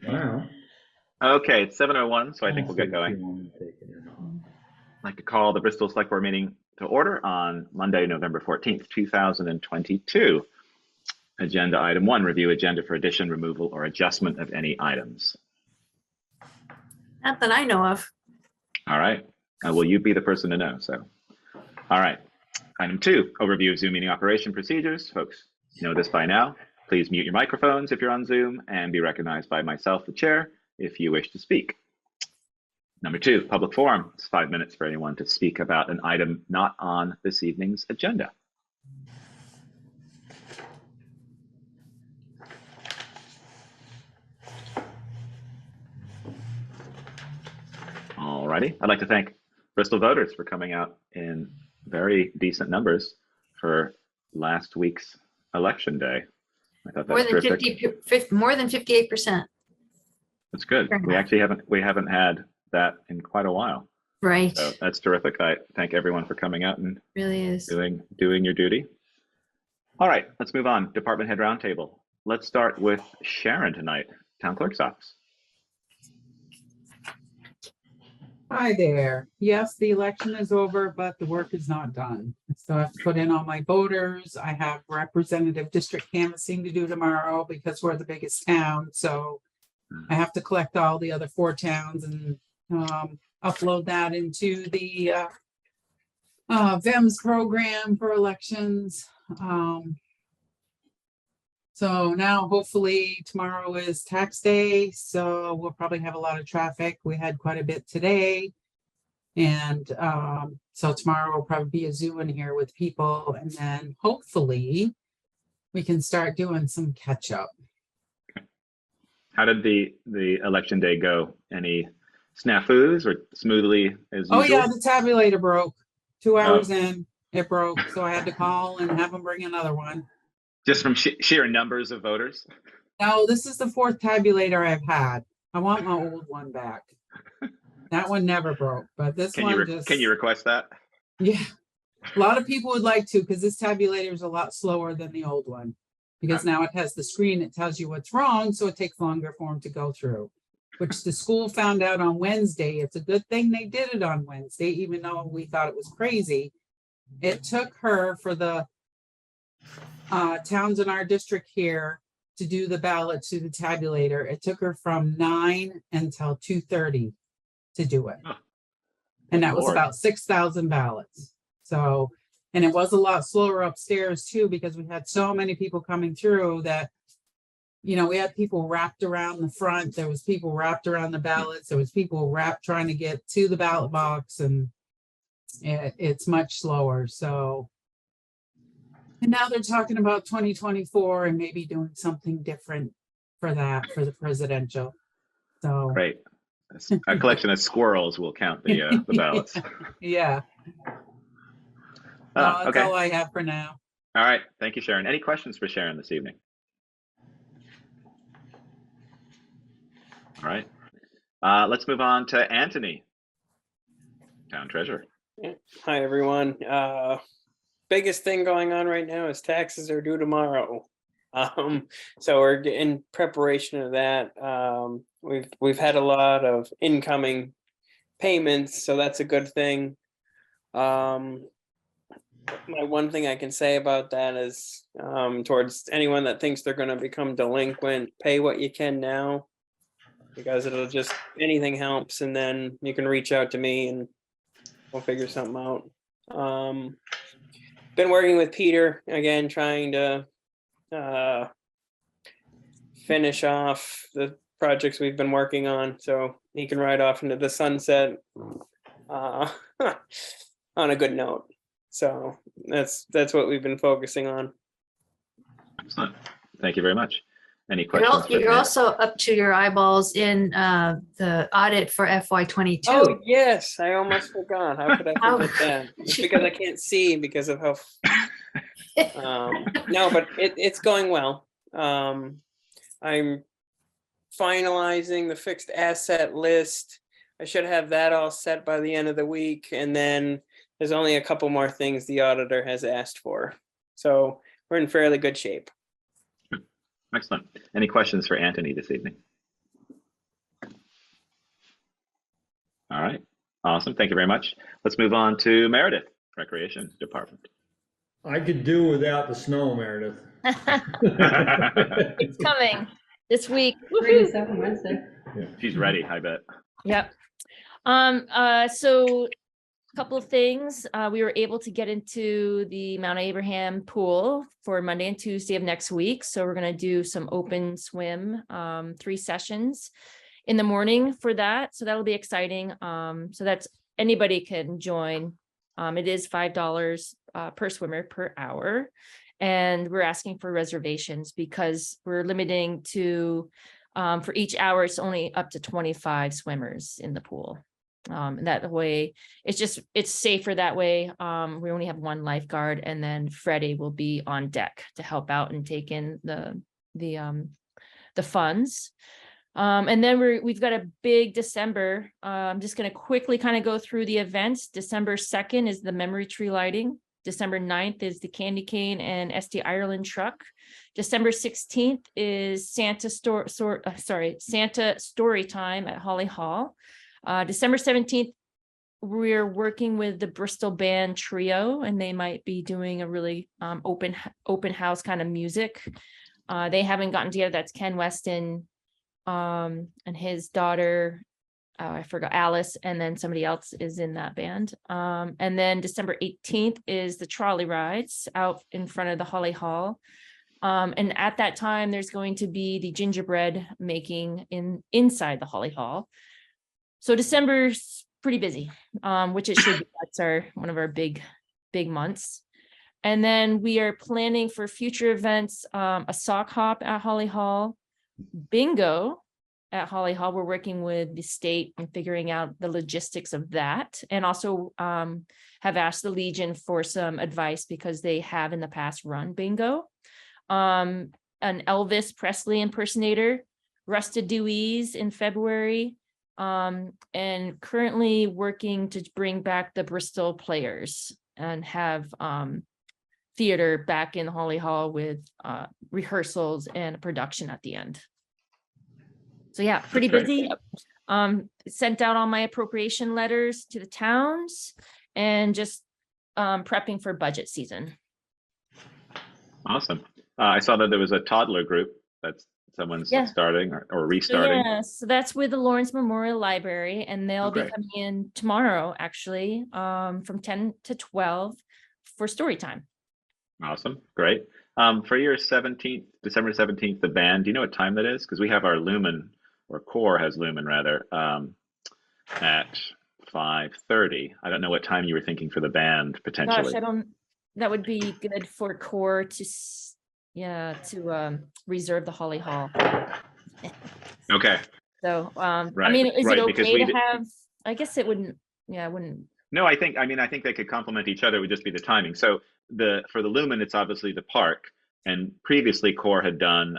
Wow. Okay, it's 7:01, so I think we'll get If going. you want to take it or not. I'd like to call the Bristol Selectboard meeting to order on Monday, November 14th, 2022. Agenda item 1, review agenda for addition, removal, or adjustment of any items. Not that I know of. All right. Will you be the person to know? So, all right. Item 2, overview of Zoom meeting operation procedures. Folks, you know this by now. Please mute your microphones if you're on Zoom and be recognized by myself, the chair, if you wish to speak. Number 2, public forum. It's 5 minutes for anyone to speak about an item not on this evening's agenda. Alrighty. I'd like to thank Bristol voters for coming out in very decent numbers for last week's election day. I thought that was terrific. More than 58%. That's good. We haven't had that in quite a while. Right. So that's terrific. I thank everyone for coming out and Really is. doing your duty. All right, let's move on. Department head roundtable. Let's start with Sharon tonight, town clerk's office. Hi there. Yes, the election is over, but the work is not done. So I have to put in all my voters. I have representative district canvassing to do tomorrow because we're the biggest town. So I have to collect all the other 4 towns and upload that into the VEMS program for elections. So now hopefully tomorrow is tax day, so we'll probably have a lot of traffic. We had quite a bit today. And so tomorrow will probably be a zoo in here with people, and then hopefully we can start doing some catch up. How did the election day go? Any snafus or smoothly as usual? Oh yeah, the tabulator broke. 2 hours in, it broke. So I had to call and have them bring another one. Just from sheer numbers of voters? No, this is the 4th tabulator I've had. I want my old one back. That one never broke, but this Can you request that? Yeah, a lot of people would like to, because this tabulator is a lot slower than the old one. Because now it has the screen, it tells you what's wrong, so it takes longer for them to go through. Which the school found out on Wednesday. It's a good thing they did it on Wednesday, even though we thought it was crazy. It took her for the towns in our district here to do the ballots to the tabulator. It took her from 9 until 2:30 to do it. And that was about 6,000 ballots. So, and it was a lot slower upstairs too, because we had so many people coming through that, you know, we had people wrapped around the front. There was people wrapped around the ballots. There was people wrapped trying to get to the ballot box, and it's much slower. So, and now they're talking about 2024 and maybe doing something different for that, for the presidential. So great. A collection of squirrels will count the ballots. Yeah. That's okay. all I have for now. All right. Thank you, Sharon. Any questions for Sharon this evening? All right. Let's move on to Anthony, town treasurer. Hi, everyone. Biggest thing going on right now is taxes are due tomorrow. So we're in preparation of that. We've had a lot of incoming payments, so that's a good thing. My one thing I can say about that is towards anyone that thinks they're going to become delinquent, pay what you can now, because it'll just, anything helps, and then you can reach out to me and we'll figure something out. Been working with Peter again, trying to finish off the projects we've been working on, so he can ride off into the sunset on a good note. So that's what we've been focusing on. Excellent. Thank you very much. Any questions? You're also up to your eyeballs in the audit for FY22. Oh yes, I almost forgot. How could I forget that? It's because I can't see because of how. No, but it's going well. I'm finalizing the fixed asset list. I should have that all set by the end of the week, and then there's only a couple more things the auditor has asked for. So we're in fairly good shape. Excellent. Any questions for Anthony this evening? All right. Awesome. Thank you very much. Let's move on to Meredith, Recreation Department. I could do without the snow, Meredith. It's coming this week. Greatest up on Wednesday. She's ready, I bet. Yep. So a couple of things. We were able to get into the Mount Abraham pool for Monday and Tuesday of next week. So we're going to do some open swim, 3 sessions in the morning for that. So that'll be exciting. So that's anybody can join. It is $5 per swimmer per hour. And we're asking for reservations because we're limiting to, for each hour, it's only up to 25 swimmers in the pool. And that way, it's safer that way. We only have 1 lifeguard, and then Freddie will be on deck to help out and take in the funds. And then we've got a big December. I'm just going to quickly kind of go through the events. December 2nd is the memory tree lighting. December 9th is the candy cane and SD Ireland truck. December 16th is Santa story time at Holly Hall. December 17th, we're working with the Bristol Band Trio, and they might be doing a really open house kind of music. They haven't gotten together. That's Ken Weston and his daughter, I forgot, Alice, and then somebody else is in that band. And then December 18th is the trolley rides out in front of the Holly Hall. And at that time, there's going to be the gingerbread making inside the Holly Hall. So December's pretty busy, which it should be. That's one of our big months. And then we are planning for future events, a sock hop at Holly Hall, bingo at Holly Hall. We're working with the state and figuring out the logistics of that. And also have asked the Legion for some advice because they have in the past run bingo. An Elvis Presley impersonator, Rusted Dewey's in February. And currently working to bring back the Bristol Players and have theater back in Holly Hall with rehearsals and production at the end. So yeah, pretty busy. Sent out all my appropriation letters to the towns and just prepping for budget season. Awesome. I saw that there was a toddler group that's someone's starting or restarting. So that's with the Lawrence Memorial Library, and they'll be coming in tomorrow, actually, from 10 to 12 for story time. Awesome. Great. For your December 17th, the band, do you know what time that is? Because we have our Lumen, or Core has Lumen rather, at 5:30. I don't know what time you were thinking for the band potentially. Gosh, that would be good for Core to reserve the Holly Hall. Okay. So, right. I mean, is it okay to have, I guess it wouldn't, it wouldn't. No, I think they could complement each other. It would just be the timing. So for the Lumen, it's obviously the park, and previously Core had done,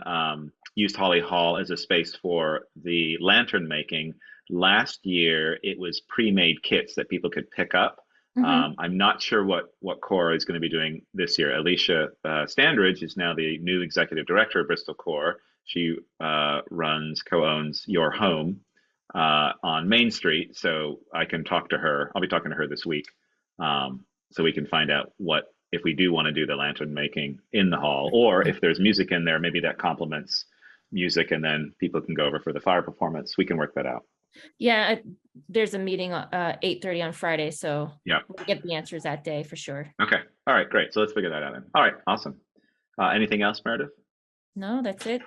used Holly Hall as a space for the lantern making. Last year, it was pre-made kits that people could pick up. I'm not sure what Core is going to be doing this year. Alicia Standridge is now the new executive director of Bristol Core. She co-owns Your Home on Main Street. So I can talk to her. I'll be talking to her this week. So we can find out if we do want to do the lantern making in the hall, or if there's music in there, maybe that complements music, and then people can go over for the fire performance. We can work that out. Yeah, there's a meeting 8:30 on Friday, so yeah, we'll get the answers that day for sure. Okay. All right, great. So let's figure that out then. All right, awesome. Anything else, Meredith? No, that's it.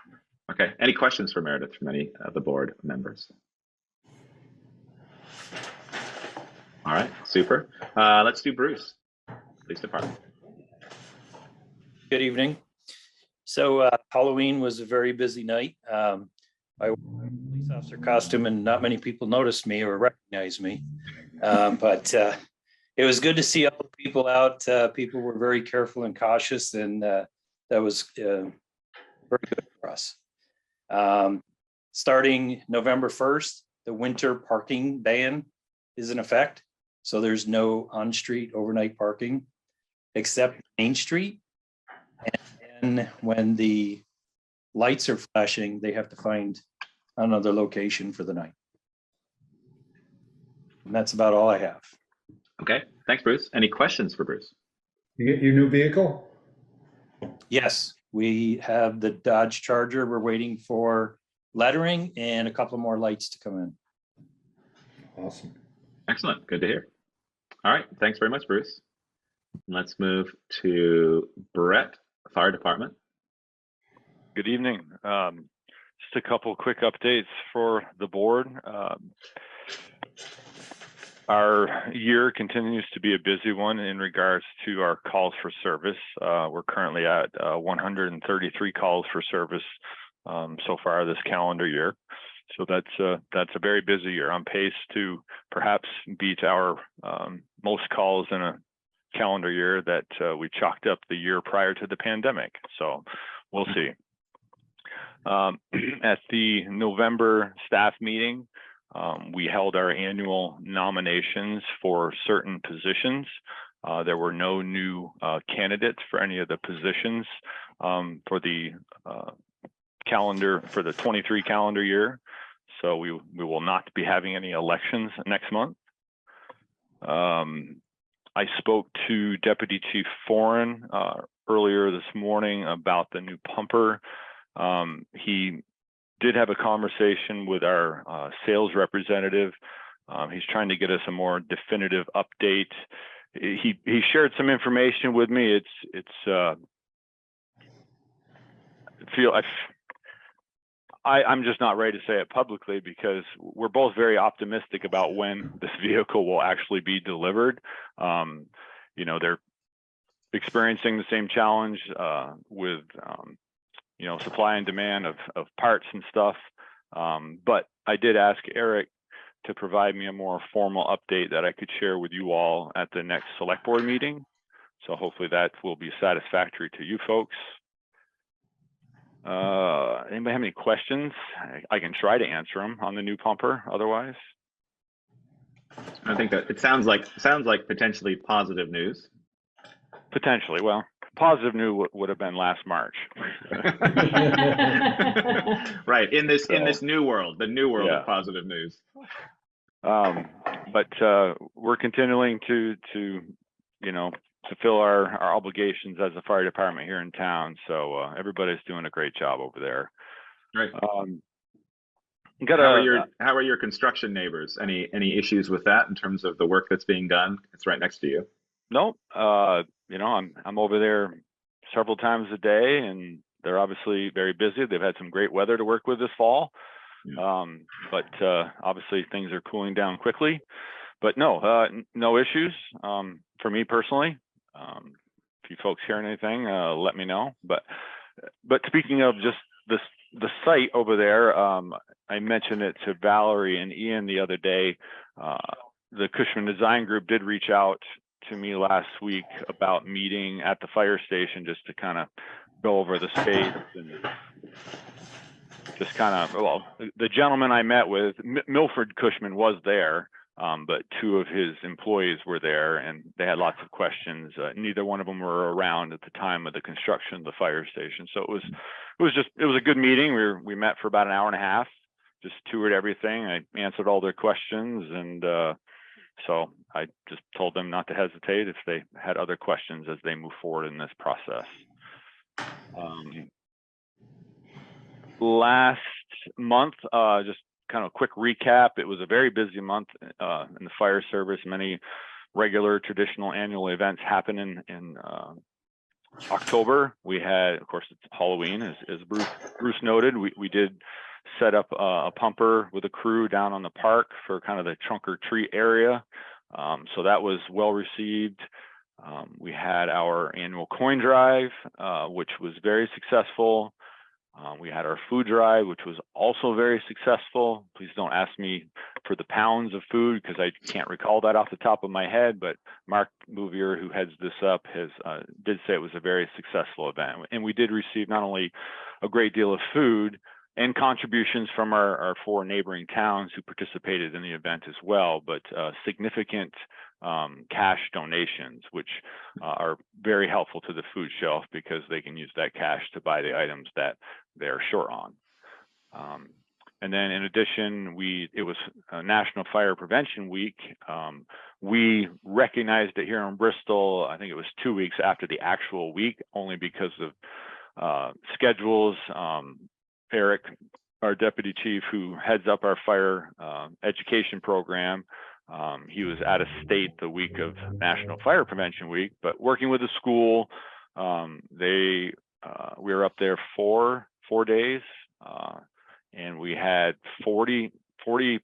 Okay. Any questions for Meredith from any of the board members? All right, super. Let's do Bruce, Police Department. Good evening. So Halloween was a very busy night. I wore my police officer costume and not many people noticed me or recognized me. But it was good to see all the people out. People were very careful and cautious, and that was very good for us. Starting November 1st, the winter parking ban is in effect. So there's no on-street overnight parking except Main Street. And when the lights are flashing, they have to find another location for the night. And that's about all I have. Okay, thanks, Bruce. Any questions for Bruce? You get your new vehicle? Yes, we have the Dodge Charger. We're waiting for lettering and a couple more lights to come in. Awesome. Excellent, good to hear. All right, thanks very much, Bruce. Let's move to Brett, Fire Department. Good evening. Just a couple quick updates for the board. Our year continues to be a busy one in regards to our calls for service. We're currently at 133 calls for service so far this calendar year. So that's a very busy year, on pace to perhaps beat our most calls in a calendar year that we chalked up the year prior to the pandemic. So we'll see. At the November staff meeting, we held our annual nominations for certain positions. There were no new candidates for any of the positions for the calendar for the 23 calendar year. So we will not be having any elections next month. I spoke to Deputy Chief Foran earlier this morning about the new pumper. He did have a conversation with our sales representative. He's trying to get us a more definitive update. He shared some information with me. I'm just not ready to say it publicly because we're both very optimistic about when this vehicle will actually be delivered. You know, they're experiencing the same challenge with you know, supply and demand of parts and stuff. But I did ask Eric to provide me a more formal update that I could share with you all at the next select board meeting. So hopefully that will be satisfactory to you folks. Anybody have any questions? I can try to answer them on the new pumper otherwise. I think that it sounds like potentially positive news. Potentially. Well, positive news would have been last March. Right, in this new world, the new world Yeah. of positive news. But we're continuing to you know, fulfill our obligations as a fire department here in town. So everybody's doing a great job over there. Right. How How are your construction neighbors? Any issues with that in terms of the work that's being done? It's right next to you. No, you know, I'm over there several times a day, and they're obviously very busy. They've had some great weather to work with this fall. Yeah. But obviously things are cooling down quickly. But no, no issues for me personally. If you folks hear anything, let me know. But speaking of just the site over there, I mentioned it to Valerie and Ian the other day. The Cushman Design Group did reach out to me last week about meeting at the fire station just to kind of go over the space and just kind of, well, the gentleman I met with, Milford Cushman, was there, but two of his employees were there and they had lots of questions. Neither one of them were around at the time of the construction of the fire station. So it was a good meeting. We met for about an hour and a half, just toured everything. I answered all their questions, and so I just told them not to hesitate if they had other questions as they move forward in this process. Last month, just kind of a quick recap. It was a very busy month in the fire service. Many regular traditional annual events happen in October. We had, of course, it's Halloween, as Bruce noted. We did set up a pumper with a crew down on the park for kind of the trunk or treat area. So that was well received. We had our annual coin drive, which was very successful. We had our food drive, which was also very successful. Please don't ask me for the pounds of food because I can't recall that off the top of my head, but Mark Bouvier, who heads this up, did say it was a very successful event. And we did receive not only a great deal of food and contributions from our four neighboring towns who participated in the event as well, but significant cash donations, which are very helpful to the food shelf because they can use that cash to buy the items that they're short on. And then in addition, it was National Fire Prevention Week. We recognized it here in Bristol, I think it was 2 weeks after the actual week, only because of schedules. Eric, our deputy chief who heads up our fire education program, he was out of state the week of National Fire Prevention Week, but working with the school, we were up there 4 days, and we had 40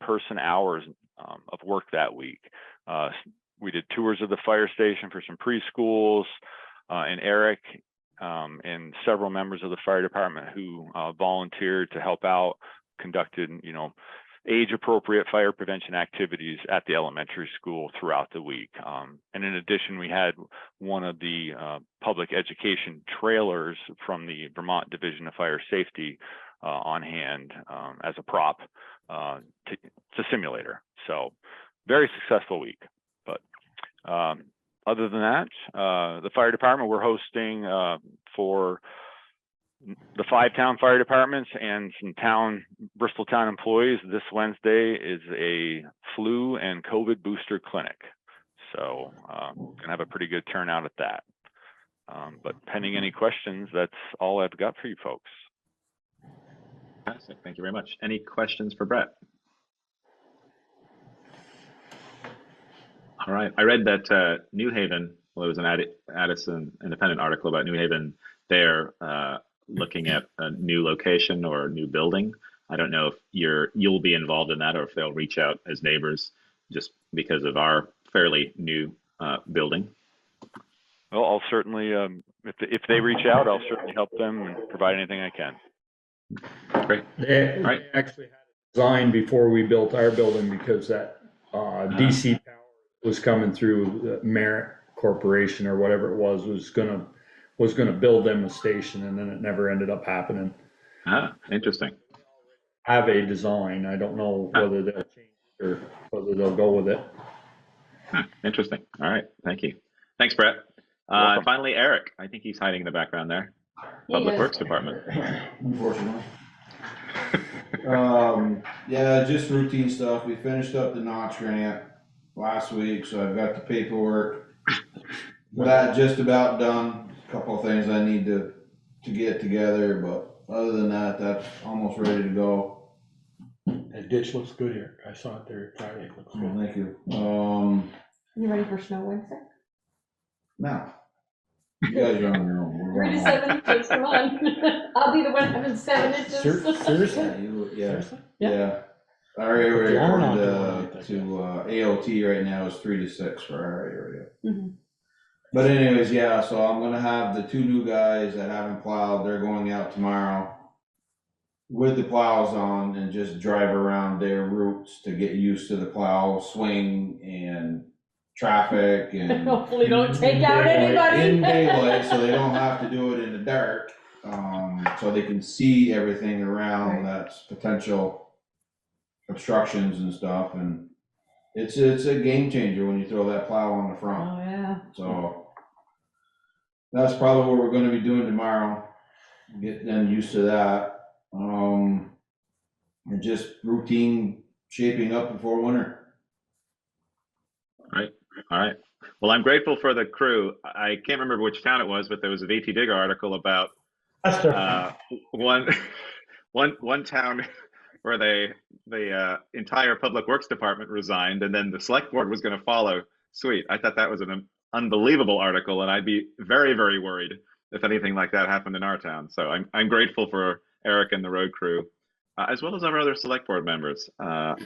person hours of work that week. We did tours of the fire station for some preschools, and Eric and several members of the fire department who volunteered to help out, conducted, age appropriate fire prevention activities at the elementary school throughout the week. And in addition, we had one of the public education trailers from the Vermont Division of Fire Safety on hand as a prop. It's a simulator. So very successful week. But other than that, the fire department, we're hosting for the 5 town fire departments and some Bristol town employees. This Wednesday is a flu and COVID booster clinic. So gonna have a pretty good turnout at that. But pending any questions, that's all I've got for you folks. Fantastic. Thank you very much. Any questions for Brett? All right. I read that New Haven, well, it was an Addison Independent article about New Haven. They're looking at a new location or a new building. I don't know if you'll be involved in that or if they'll reach out as neighbors just because of our fairly new building. Well, I'll certainly, if they reach out, I'll certainly help them and provide anything I can. Great. They Right. actually had a design before we built our building because that DC power was coming through the Merit Corporation or whatever it was gonna build them a station, and then it never ended up happening. Interesting. Have a design. I don't know whether they'll change it or whether they'll go with it. Interesting. All right. Thank you. Thanks, Brett. Finally, Eric. I think he's hiding in the background there. Public Works Department. Unfortunately. Yeah, just routine stuff. We finished up the Notch grant last week, so I've got the paperwork. That just about done. A couple of things I need to get together, but other than that, that's almost ready to go. That ditch looks good here. I saw it there Friday. It looks good. Thank you. You ready for snow Wednesday? Now, you guys are on your own. 3 to 7 inches, come on. I'll be the one having 7 inches. Seriously? Yeah. Our area Yarn according on to AOT right now is 3 to 6 for our area. Mhm. But anyways, yeah, so I'm gonna have the 2 new guys that haven't plowed, they're going out tomorrow with the plows on and just drive around their routes to get used to the plow swing and traffic and Hopefully don't take out anybody. in daylight, so they don't have to do it in the dark, so they can see everything around that's potential obstructions and stuff, and it's a game changer when you throw that plow on the front. Oh, yeah. So that's probably what we're gonna be doing tomorrow, get them used to that. And just routine shaping up before winter. All right. Well, I'm grateful for the crew. I can't remember which town it was, but there was a VT Digger article about one town where the entire public works department resigned, and then the select board was going to follow. Sweet. I thought that was an unbelievable article, and I'd be very, very worried if anything like that happened in our town. So I'm grateful for Eric and the road crew, as well as our other select board members.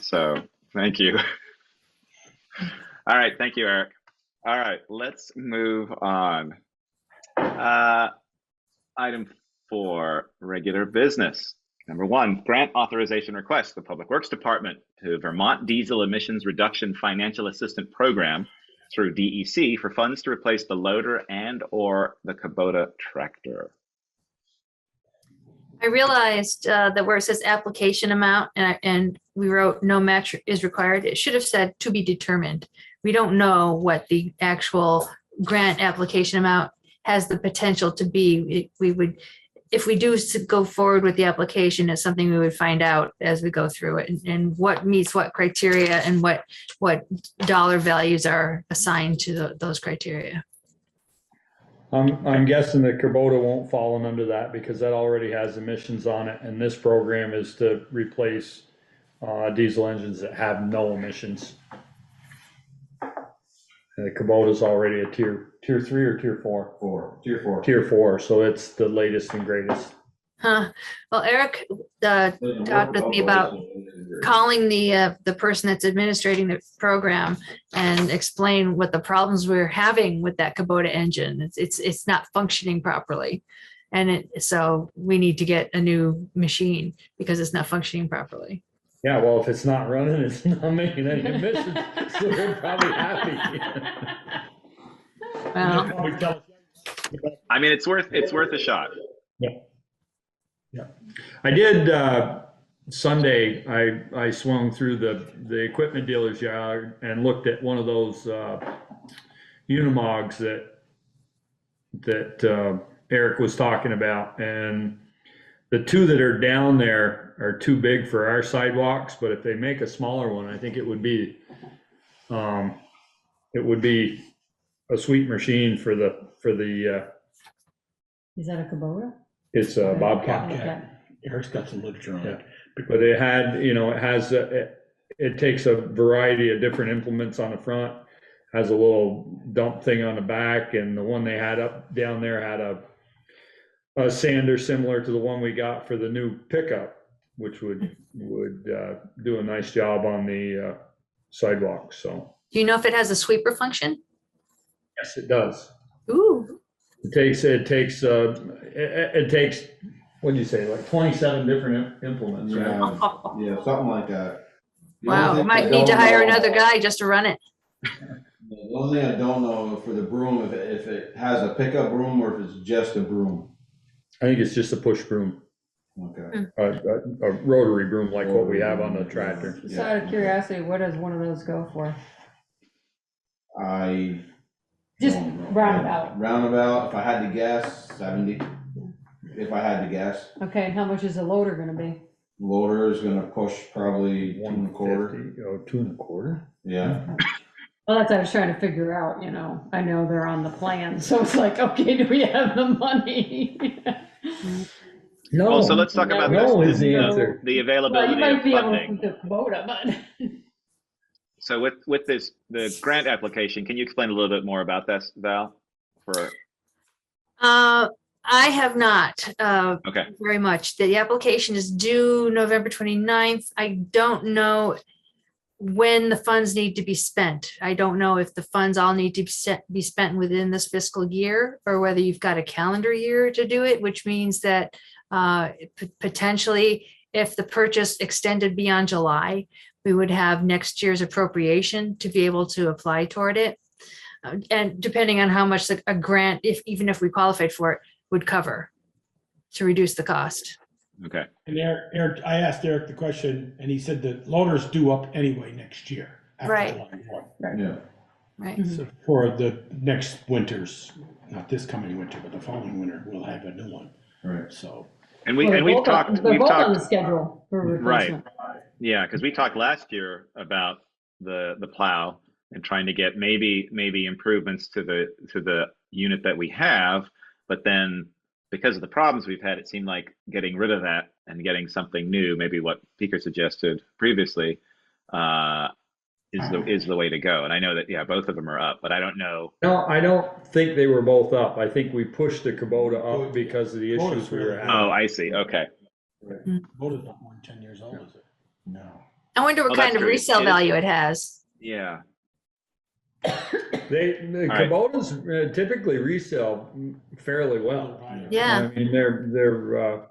So thank you. All right, thank you, Eric. All right, let's move on. Item 4, regular business. Number 1, grant authorization request, the Public Works Department to Vermont Diesel Emissions Reduction Financial Assistance Program through DEC for funds to replace the loader and/or the Kubota tractor. I realized that where it says application amount and we wrote no match is required, it should have said to be determined. We don't know what the actual grant application amount has the potential to be. We would if we do go forward with the application, it's something we would find out as we go through it and what meets what criteria and what dollar values are assigned to those criteria. I'm guessing that Kubota won't fall under that because that already has emissions on it, and this program is to replace diesel engines that have no emissions. And the Kubota's already a tier 3 or tier 4? Tier 4. Tier 4, so it's the latest and greatest. Huh. Well, Eric talked with me about calling the person that's administrating the program and explain what the problems we're having with that Kubota engine. It's not functioning properly. And so we need to get a new machine because it's not functioning properly. Yeah, well, if it's not running, it's not making any emissions, so they're probably happy. Well, I mean, it's worth a shot. Yeah. I did, Sunday, I swung through the equipment dealer's yard and looked at one of those Unimogs that Eric was talking about. And the two that are down there are too big for our sidewalks, but if they make a smaller one, I think it would be a sweet machine for the Is that a Kubota? it's a Bobcat. Okay. Eric's got some literature on it. But it had, it takes a variety of different implements on the front, has a little dump thing on the back, and the one they had down there had a sander similar to the one we got for the new pickup, which would do a nice job on the sidewalk. So do you know if it has a sweeper function? yes, it does. Ooh. It takes what'd you say, like 27 different implements, right? Yeah, something like that. The Wow, only we thing might I need to don't hire know- another guy just to run it. The only thing I don't know for the broom, if it has a pickup broom or if it's just a broom. I think it's just a push broom, Okay. a rotary broom like what we have on the tractor. Just out of curiosity, what does one of those go for? I Just don't know. roundabout. Roundabout, if I had to guess, 70. If I had to guess. Okay, how much is the loader gonna be? Loader is gonna push probably 2 1/4. 150, 2 1/4. Yeah. Well, that's what I was trying to figure out, I know they're on the plan, so it's like, okay, do we have the money? No. Well, so let's talk about No this, is the answer. the Well, availability you might of be able funding. to the Kubota, but. So with this, the grant application, can you explain a little bit more about this, Val? I have not Okay. very much. The application is due November 29th. I don't know when the funds need to be spent. I don't know if the funds all need to be spent within this fiscal year or whether you've got a calendar year to do it, which means that potentially if the purchase extended beyond July, we would have next year's appropriation to be able to apply toward it. And depending on how much a grant, even if we qualified for it, would cover to reduce the cost. Okay. And Eric, I asked Eric the question, and he said the loader's due up anyway next year. after Right. July 1. Yeah. Right. So for the next winters, not this coming winter, but the following winter, we'll have a new one. Right. So And Well, they're we've both on- talked, They're we've both on the talked, schedule for Right. replacement. yeah, because we talked last year about the plow and trying to get maybe improvements to the unit that we have, but then because of the problems we've had, it seemed like getting rid of that and getting something new, maybe what Peter suggested previously, is the way to go. And I know that, yeah, both of them are up, but I don't know. No, I don't think they were both up. I think we pushed the Kubota up because of the issues we were having. Oh, I see. Okay. Kubota's not more than 10 years old, is it? No. I wonder what Oh, kind that's of true. resale It is- value it has. Yeah. The right. Kubotas typically resell fairly well. Yeah. I mean, they're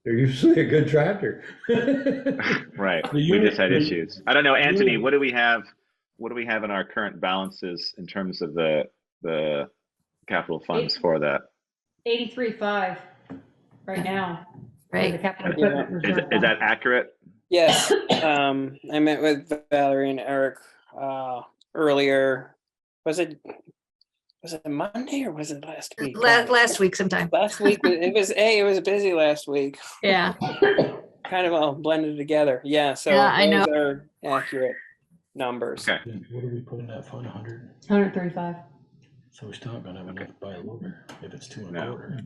usually a good tractor. Right. The We unit- just had the- issues. I don't know, Anthony, unit- what do we have in our current balances in terms of the capital funds for that? 83.5 right now. for Right. The capital Yeah. equipment reserve Is fund. that accurate? Yes, I met with Valerie and Eric earlier. Was it was it Monday or was it last week? Last week sometime. Last week, it was busy last week. Yeah. Kind of all blended together. Yeah, so Yeah, I know. those are accurate numbers. Okay. Then what do we put in that fund, 100? 135. So we're still not gonna have enough to buy a loader if it's 2 and a No. quarter.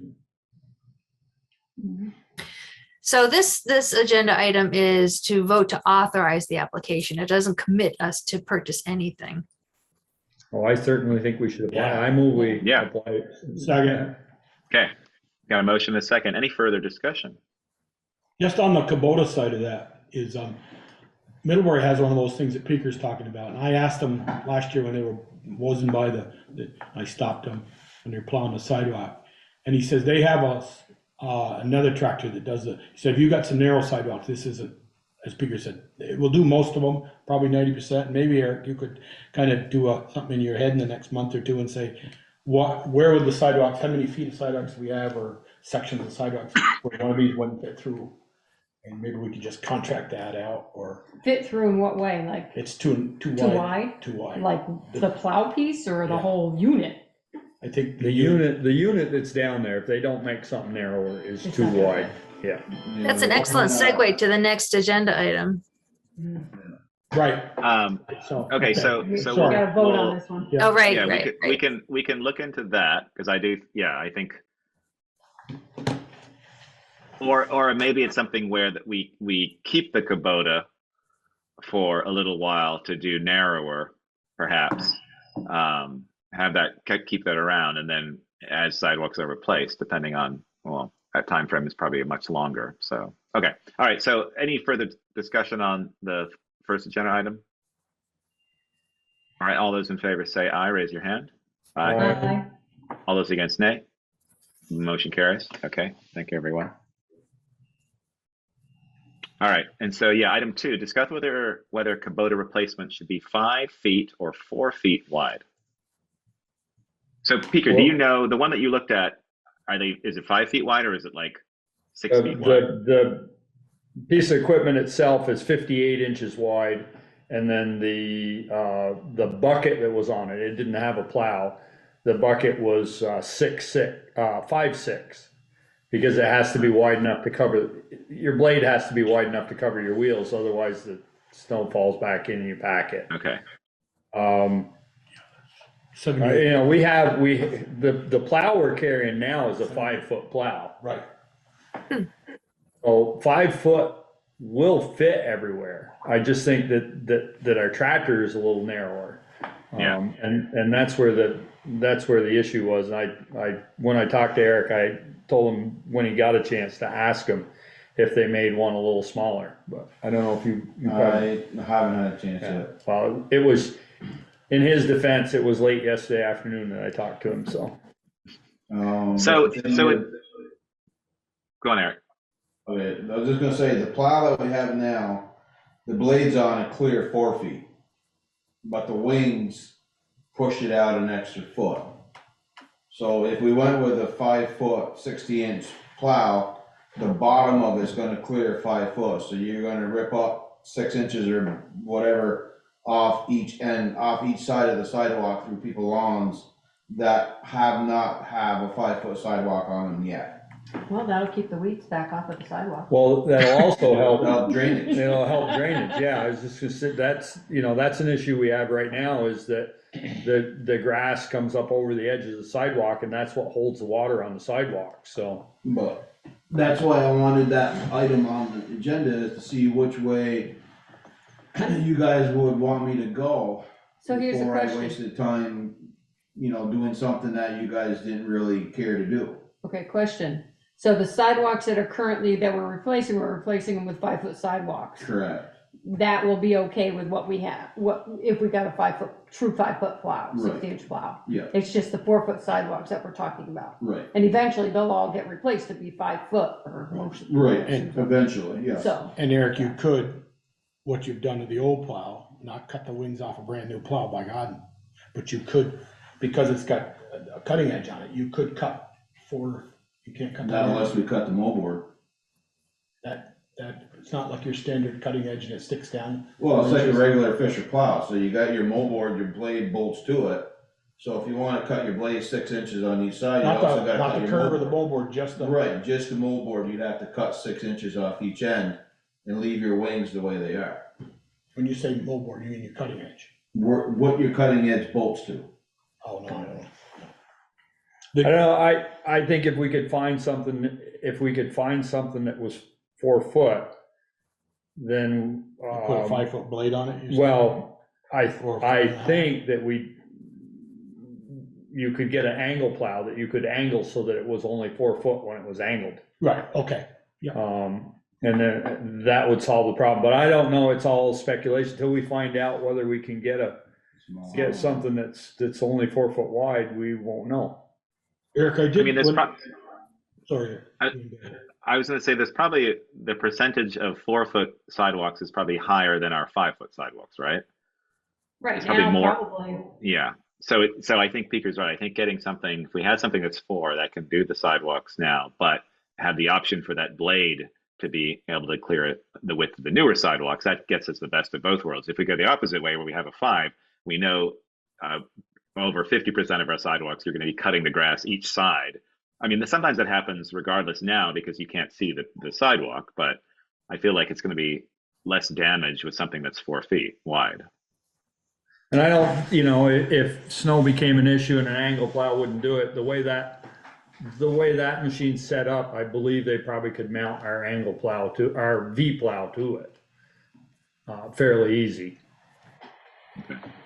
So this agenda item is to vote to authorize the application. It doesn't commit us to purchase anything. Well, I certainly think we should apply. Yeah. I move we Yeah. apply. Second. Okay. Got a motion and a second. Any further discussion? Just on the Kubota side of that is, Middlebury has one of those things that Peaker's talking about, and I asked them last year when they were wasn't by I stopped them when they're plowing the sidewalk, and he says they have another tractor that does he said, if you got some narrow sidewalks, this isn't, as Peaker said, it will do most of them, probably 90%. Maybe Eric, you could kind of do something in your head in the next month or two and say, where would the sidewalks, how many feet of sidewalks we have, or sections of sidewalks where one of these wouldn't fit through, and maybe we could just contract that out, or Fit through in what way? Like it's too too wide. wide? Too wide. Like the plow piece or the Yeah. whole unit? I think The unit that's down there, if they don't make something narrower, is It's too not gonna wide. Yeah. That's an excellent segue to the next agenda item. Right. So okay, so We so gotta vote on we'll- this one. Yeah. Oh, right, yeah, right, we can look into that, because I do, yeah, I think, or maybe it's something where that we keep the Kubota for a little while to do narrower, perhaps. Have that keep that around, and then as sidewalks are replaced, depending on, well, that time frame is probably much longer. So okay, all right. So any further discussion on the first agenda item? All right, all those in favor say aye, raise your hand. Aye. Aye. All those against nay. Motion carries. Okay, thank you, everyone. All right, and so yeah, item 2, discuss whether Kubota replacement should be 5 feet or 4 feet wide. So Peter, do you know the one that you looked at? Is it 5 feet wide, or is it like 6 feet wide? The piece of equipment itself is 58 inches wide, and then the bucket that was on it, it didn't have a plow. The bucket was 5'6", because it has to be wide enough to cover, your blade has to be wide enough to cover your wheels, otherwise the snow falls back in and you pack it. Okay. The plow we're carrying now is a 5-foot plow. Right. So 5 foot will fit everywhere. I just think that our tractor is a little narrower. Yeah. And that's where the issue was. And when I talked to Eric, I told him when he got a chance to ask him if they made one a little smaller, but I don't know if you I haven't had a chance yet. Well, it was, in his defense, it was late yesterday afternoon that I talked to him, so. Go on, Eric. Okay, I was just gonna say, the plow that we have now, the blades on it clear 4 feet, but the wings push it out an extra foot. So if we went with a 5 foot, 60-inch plow, the bottom of it's gonna clear 5 foot, so you're gonna rip up 6 inches or whatever off each side of the sidewalk through people's lawns that not have a 5 foot sidewalk on them yet. Well, that'll keep the weeds back off of the sidewalk. Well, that'll also help. Drainage. It'll help drainage, yeah, I was just gonna say, that's an issue we have right now, is that the grass comes up over the edge of the sidewalk, and that's what holds the water on the sidewalk, so. But that's why I wanted that item on the agenda, is to see which way you guys would want me to go. So here's the Before I question. wasted time, doing something that you guys didn't really care to do. Okay, question. So the sidewalks that we're replacing them with 5 foot sidewalks. Correct. That will be okay with what we have, if we got a true 5 foot plow, Right. 60-inch plow. Yeah, It's just the 4 foot sidewalks that we're talking about. right, And eventually they'll all get replaced to be 5 foot or most. right, eventually, yes. So, And Eric, you could, what you've done to the old plow, not cut the wings off a brand new plow, by God, but you could, because it's got a cutting edge on it, you could cut 4. You can't cut Not that. unless we cut the moldboard. That, it's not like your standard cutting edge and it sticks down. Well, it's like a regular Fisher plow, so you got your moldboard, your blade bolts to it. So if you wanna cut your blade 6 inches on each side, you Not also the, gotta not cut the your curve of the moldboard. moldboard, just the. Right, just the moldboard, you'd have to cut 6 inches off each end and leave your wings the way they are. When you say moldboard, you mean your cutting edge? What your cutting edge bolts to. Oh, no, no, no. I don't know, I think if we could find something that was 4 foot, then, You put a 5-foot blade on it? you're saying? well, I Or- think that you could get an angle plow that you could angle so that it was only 4 foot when it was angled. Right, okay. And then that would solve the problem, but I don't know, it's all speculation till we find out whether we can get something that's only 4 foot wide, we won't know. Eric, I I did. mean, there's Sorry. I was gonna say there's probably the percentage of 4-foot sidewalks is probably higher than our 5-foot sidewalks, right? Right probably now, more. probably. Yeah. So I think Peter's right. I think getting something, if we had something that's 4 that can do the sidewalks now, but have the option for that blade to be able to clear it the width of the newer sidewalks, that gets us the best of both worlds. If we go the opposite way where we have a 5, we know over 50% of our sidewalks, you're going to be cutting the grass each side. I mean, sometimes that happens regardless now because you can't see the sidewalk, but I feel like it's going to be less damage with something that's 4 feet wide. And I don't, if snow became an issue and an angle plow wouldn't do it, the way that machine's set up, I believe they probably could mount our angle plow to, our V plow to it. Fairly easy.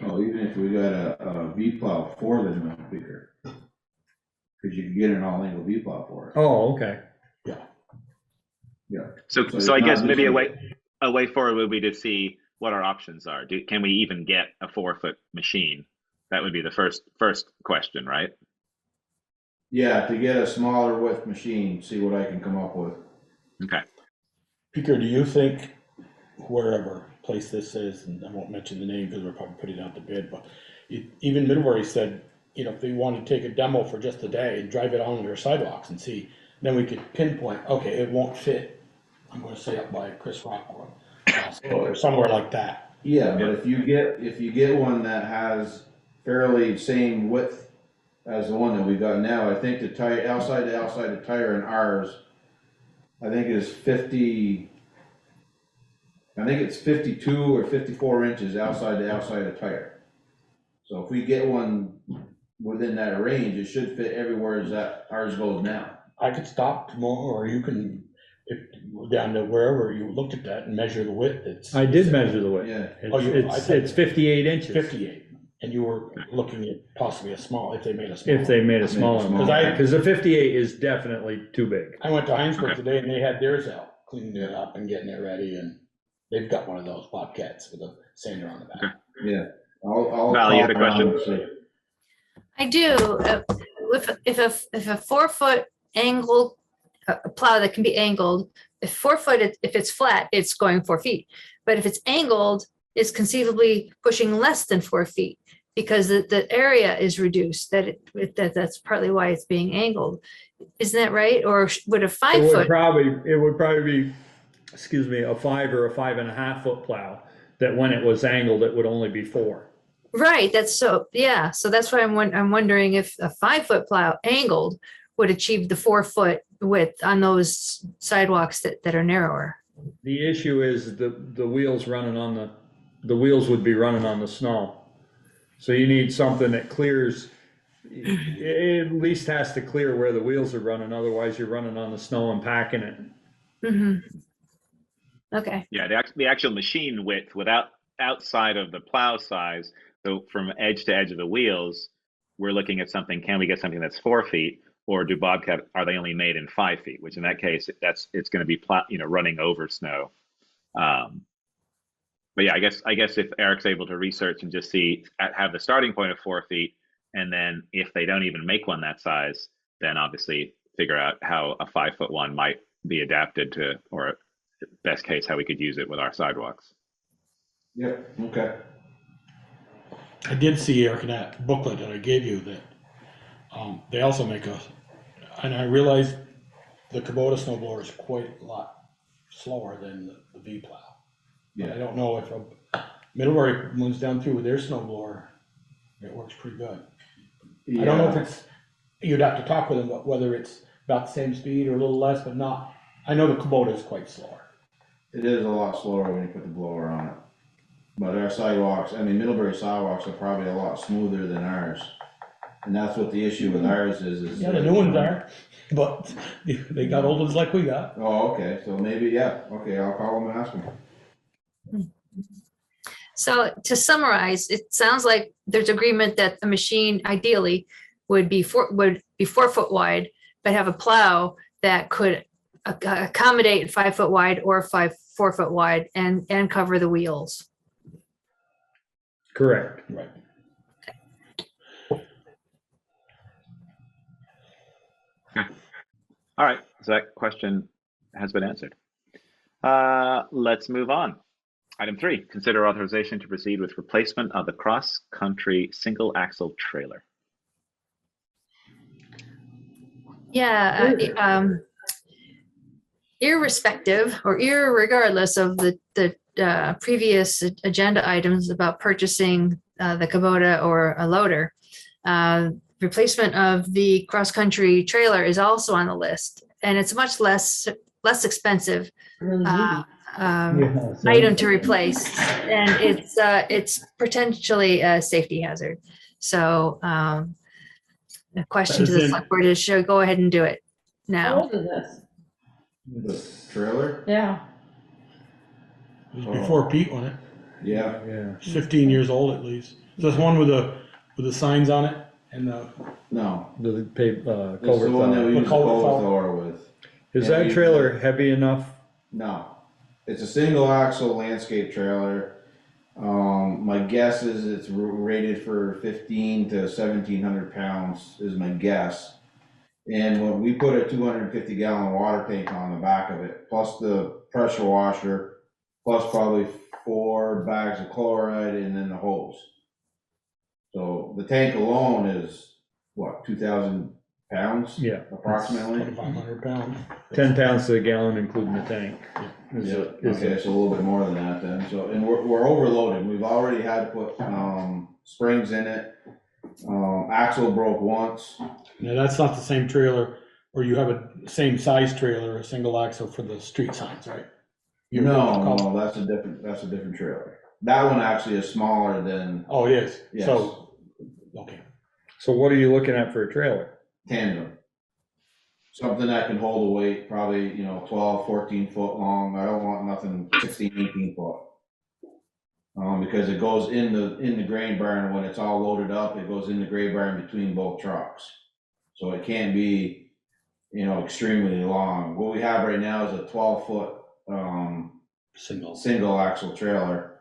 Oh, even if we got a V plow for the new bigger. Cause you can get an all angle V plow for it. Oh, okay. Yeah. So So I it's guess not maybe just a way forward would be to see what our options are. Can we even get a 4-foot machine? That would be the first question, right? Yeah, to get a smaller width machine, see what I can come up with. Okay. Peter, do you think wherever place this is, and I won't mention the name because we're probably putting out the bid, but even Middlebury said, if they wanted to take a demo for just a day and drive it on their sidewalks and see, then we could pinpoint, okay, it won't fit. I'm gonna say up by Chris Rockwood, or somewhere like that. Yeah, but if you get one that has fairly same width as the one that we got now, I think the tire, outside the tire in ours, I think is 52 or 54 inches outside the tire. So if we get one within that range, it should fit everywhere as that ours goes now. I could stop tomorrow, or you can, if down to wherever you looked at that and measure the width. I did measure the width. Yeah. It's 58 inches. 58, and you were looking at possibly a small, if they made a small. If they made a smaller one, Because because the 58 is definitely too big. I went to Heinsberg today and they had theirs out, cleaning it up and getting it ready, and they've got one of those Bobcats with a sander on the back. Yeah. I'll Val, you had a call around question? and see. I do. If a 4-foot angle a plow that can be angled, if 4 foot, if it's flat, it's going 4 feet. But if it's angled, it's conceivably pushing less than 4 feet because the area is reduced. That's partly why it's being angled. Isn't that right? Or would a 5 It foot? would probably be, excuse me, a 5 or a 5.5 foot plow, that when it was angled, it would only be 4. Right. Yeah. So that's why I'm wondering if a 5 foot plow angled would achieve the 4 foot width on those sidewalks that are narrower. The issue is the wheels running on the wheels would be running on the snow. So you need something that clears, it at least has to clear where the wheels are running, otherwise you're running on the snow and packing it. Mm-hmm. Okay. Yeah, the actual machine width outside of the plow size, so from edge to edge of the wheels, we're looking at something, can we get something that's 4 feet? Or do Bobcat, are they only made in 5 feet? Which in that case, it's going to be running over snow. But yeah, I guess if Eric's able to research and just have the starting point of 4 feet, and then if they don't even make one that size, then obviously figure out how a 5 foot one might be adapted to, or best case, how we could use it with our sidewalks. Yep, okay. I did see, Eric, in that booklet that I gave you that they also make and I realized the Kubota snow blower is quite a lot slower than the V plow. But I don't know if Middlebury one's down through with their snow blower, it works pretty good. I don't know if Yeah, it's, you'd have to talk with them, but whether it's about the same speed or a little less, but not, I know the Kubota is quite slower. it is a lot slower when you put the blower on it. But our sidewalks, I mean, Middlebury sidewalks are probably a lot smoother than ours. And that's what the issue with ours is. Yeah, the new ones are, but they got old ones like we got. Oh, okay, so maybe, yeah, okay, I'll call them and ask them. So to summarize, it sounds like there's agreement that the machine ideally would be 4 foot wide, but have a plow that could accommodate 5 foot wide or 4 foot wide and cover the wheels. Correct. Right. All right, so that question has been answered. Let's move on. Item 3, consider authorization to proceed with replacement of the cross-country single axle trailer. Yeah, irrespective or irregardless of the previous agenda items about purchasing the Kubota or a loader, replacement of the cross-country trailer is also on the list, and it's much less expensive item to replace, and it's potentially a safety hazard. So the question to the select board is, should we go ahead and do it How now? old is this? The trailer? Yeah. It was before Pete won it. Yeah, Yeah. It's 15 years old at least. Is this one with the signs on it and the, no, The it's culvert the one that thaw. we use the culvert culvert thaw. Thor with. Is Yeah, that we- trailer heavy enough? No, it's a single axle landscape trailer. My guess is it's rated for 15 to 1,700 pounds is my guess. And when we put a 250 gallon water tank on the back of it, plus the pressure washer, plus probably 4 bags of chloride and then the hose. So the tank alone is what, 2,000 pounds? Yeah. Approximately? 2,500 pounds. 10 pounds to the gallon, including the tank. Is Yeah, it- is okay, it- it's a little bit more than that then, so, and we're overloaded, we've already had to put, springs in it. Axle broke once, Now, that's not the same trailer, or you have a same size trailer, a single axle for the street signs, right? no, that's a different trailer. That one actually is smaller than Oh, it is? Yes. So, okay. So what are you looking at for a trailer? tandem. Something that can hold a weight, probably, 12, 14 foot long, I don't want nothing 16, 18 foot. Because it goes in the grain barn, when it's all loaded up, it goes in the grain barn between both trucks. So it can't be, extremely long. What we have right now is a 12-foot, single axle trailer.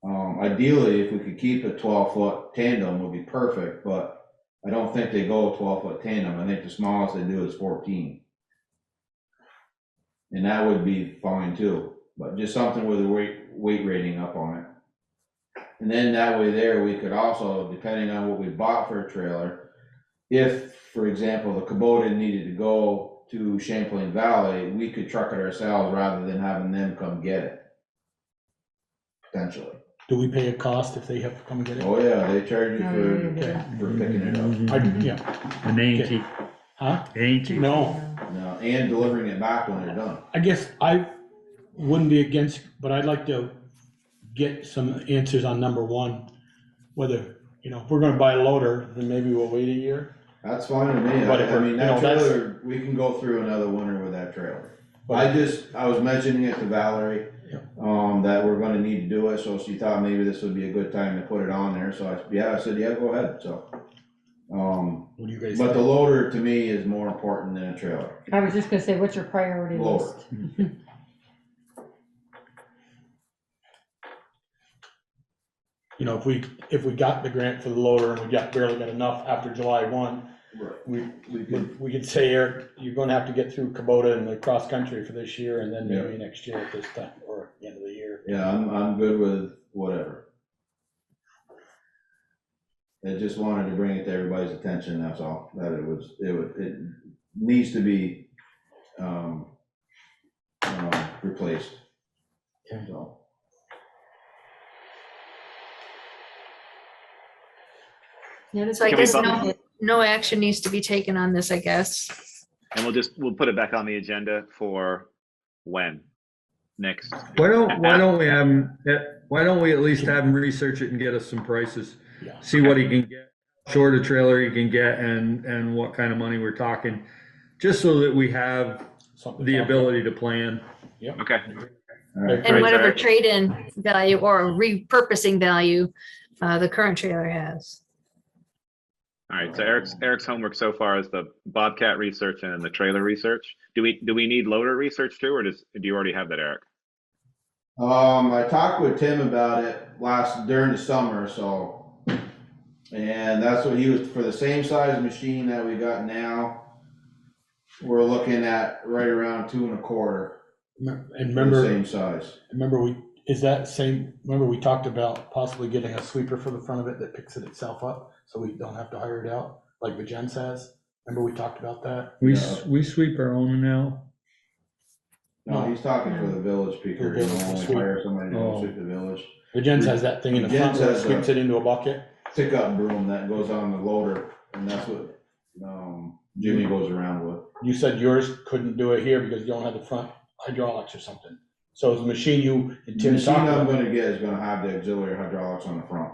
Ideally, if we could keep a 12-foot tandem would be perfect, but I don't think they go 12-foot tandem. I think the smallest they do is 14. And that would be fine too, but just something with a weight rating up on it. And then that way there, we could also, depending on what we bought for a trailer, if, for example, the Kubota needed to go to Champlain Valley, we could truck it ourselves rather than having them come get it. Potentially. Do we pay a cost if they have to come get it? Oh yeah, they charge you Okay. for picking it up. Yeah. And they ain't cheap. Huh? It ain't cheap. No, No, and delivering it back when they're done. I guess I wouldn't be against, but I'd like to get some answers on number one. Whether, if we're gonna buy a loader, then maybe we'll wait a year. That's fine with me. But if I we're- mean, that that's- trailer, we can go through another winter with that trailer. But I was mentioning it to Valerie, Yeah. that we're gonna need to do it, so she thought maybe this would be a good time to put it on there, so I said, yeah, go ahead, so. what do you guys But the think? loader to me is more important than a trailer. I was just gonna say, what's your priority Lower. list? If we got the grant for the loader and we barely got enough after July 1, we could say, Eric, you're gonna have to get through Kubota and the cross country for this year and then maybe next year at this time, or the end of the year. Yeah, I'm good with whatever. I just wanted to bring it to everybody's attention, that's all, that it needs to be, replaced. So. Yeah, that's So I Can we guess bump- no, no action needs to be taken on this, I guess. And we'll put it back on the agenda for when? Next. Why don't we have him, why don't we at least have him research it and get us some prices? Yeah. See what he can get, short a trailer he can get and what kind of money we're talking, just so that we have Something the to talk ability to plan. Yep. Okay. All right. And Great, whatever Eric. trade-in value or repurposing value the current trailer has. All right, so Eric's homework so far is the Bobcat research and then the trailer research. Do we need loader research too, or do you already have that, Eric? I talked with Tim about it during the summer, so, and that's what he was, for the same size machine that we got now, we're looking at right around 2.25. And For the remember, same size. remember we talked about possibly getting a sweeper for the front of it that picks it itself up, so we don't have to hire it out, like the Gens has. Remember we talked about that? We sweep our own now. No, he's talking for the village speaker, For you village know, only sweep. hire somebody to Oh. go sweep the village. The Gens has that thing in the The front Gens where it has sweeps a- it into a bucket. Pickup broom that goes on the loader, and that's what, Jimmy goes around with. You said yours couldn't do it here because you don't have the front hydraulics or something. So the machine you and The Tim machine talked I'm about, gonna get is gonna have the auxiliary hydraulics on the front.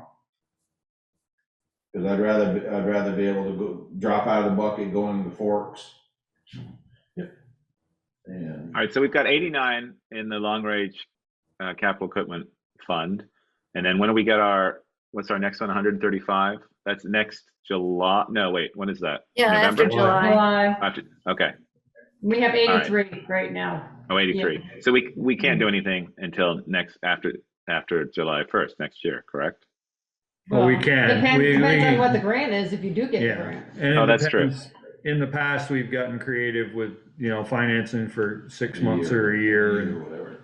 Cause I'd rather be able to go, drop out of the bucket, go into the forks. Yep. And, All right, so we've got 89 in the long range capital equipment fund. And then when do we get what's our next one, 135? That's next July. No, wait, when is that? Yeah, after November? July. July. Okay. We have right. 83 right now. Oh, 83. So we can't do anything until after July 1st next year, correct? Well, we can. Depends on what the grant is, if you do get the Yeah. grant. And Oh, it that's true. depends. In the past, we've gotten creative with, financing for 6 months or a year. And whatever.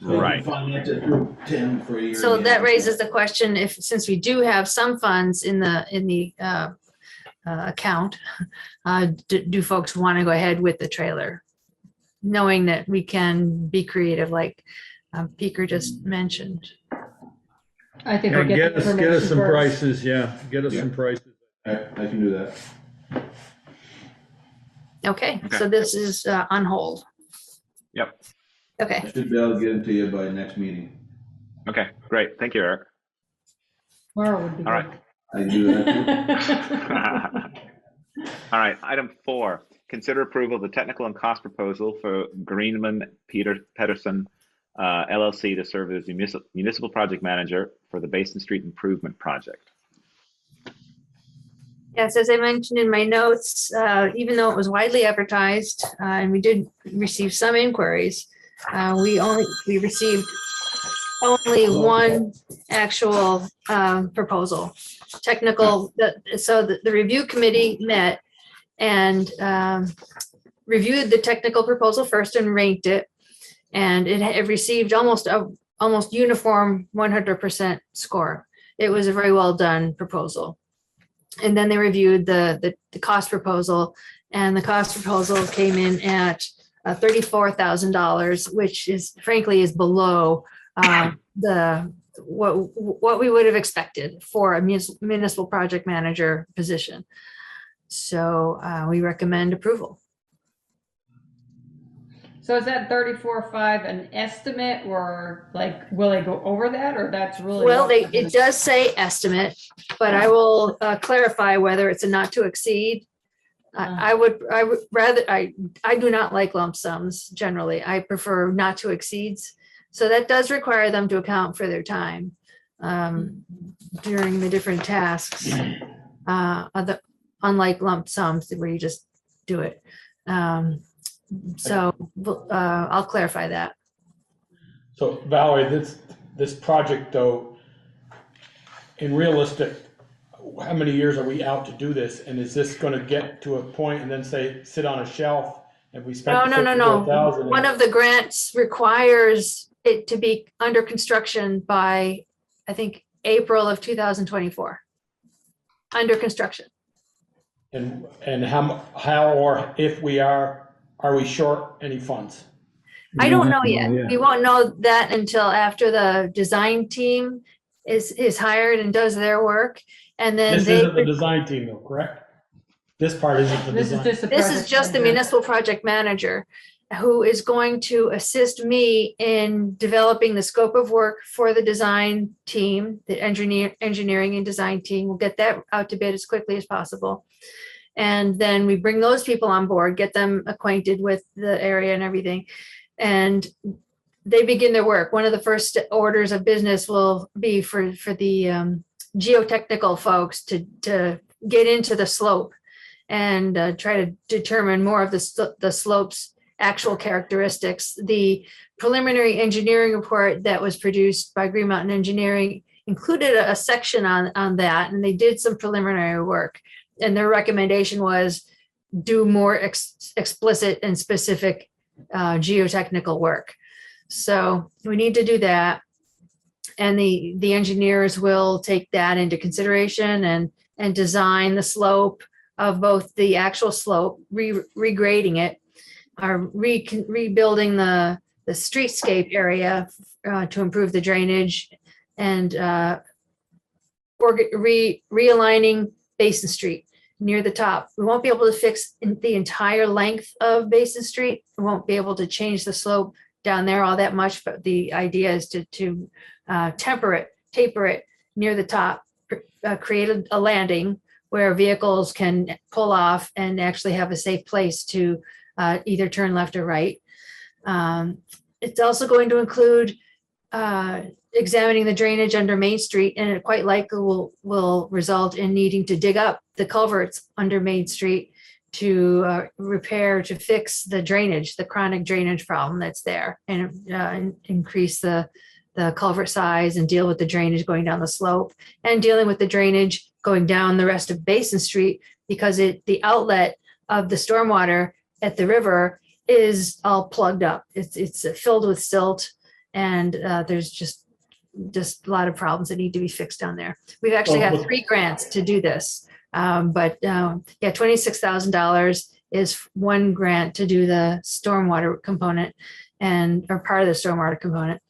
Right. Finance it through Tim for a year. So yeah. that raises the question, since we do have some funds in the account, do folks want to go ahead with the trailer? Knowing that we can be creative, like Peter just mentioned. I think we'll and get the get us information some first. prices, get us some prices. I can do that. Okay, Okay. so this is on hold. Yep. Okay, I should be able to get them to you by next meeting. Okay, great. Thank you, Eric. Tomorrow would be All right. I can do that too. All right, item 4, consider approval of the technical and cost proposal for Greenman Pedersen LLC to serve as municipal project manager for the Basin Street Improvement Project. yes, as I mentioned in my notes, even though it was widely advertised and we did receive some inquiries, we received only one actual proposal. Technical, so the review committee met and reviewed the technical proposal first and ranked it. And it received almost uniform 100% score. It was a very well done proposal. And then they reviewed the cost proposal, and the cost proposal came in at $34,000, which is frankly is below what we would have expected for a municipal project manager position. So we recommend approval. So is that 34.5 an estimate, or like, will they go over that, or that's really? Well, what- it does say estimate, but I will clarify whether it's a not to exceed. I would rather, I do not like lump sums generally. I prefer not to exceeds. So that does require them to account for their time during the different tasks. Unlike lump sums where you just do it. So I'll clarify that. So Valerie, this project though, in realistic, how many years are we out to do this? And is this gonna get to a point and then sit on a shelf? If we spent No. $54,000 One of the grants requires it to be under construction by, I think, April of 2024. Under construction. And how or if we are we short any funds? I don't know Yeah. yet. We won't know that until after the design team is hired and does their work. And then This isn't the design team though, correct? This part isn't the This is design. just the. This is project just the manager. municipal project manager who is going to assist me in developing the scope of work for the design team, the engineering and design team. We'll get that out to bid as quickly as possible. And then we bring those people on board, get them acquainted with the area and everything. And they begin their work. One of the first orders of business will be for the geotechnical folks to get into the slope and try to determine more of the slope's actual characteristics. The preliminary engineering report that was produced by Green Mountain Engineering included a section on that, and they did some preliminary work. And their recommendation was do more explicit and specific geotechnical work. So we need to do that. And the engineers will take that into consideration and design the slope of both the actual slope, regrading it, or rebuilding the streetscape area to improve the drainage, and realigning Basin Street near the top. We won't be able to fix the entire length of Basin Street. We won't be able to change the slope down there all that much, but the idea is to taper it near the top, create a landing where vehicles can pull off and actually have a safe place to either turn left or right. It's also going to include examining the drainage under Main Street, and it quite likely will result in needing to dig up the culverts under Main Street to fix the drainage, the chronic drainage problem that's there, and increase the culvert size and deal with the drainage going down the slope, and dealing with the drainage going down the rest of Basin Street, because the outlet of the stormwater at the river is all plugged up. It's filled with silt, and there's just a lot of problems that need to be fixed down there. We've actually got 3 grants to do this. But $26,000 is one grant to do the stormwater component or part of the stormwater component.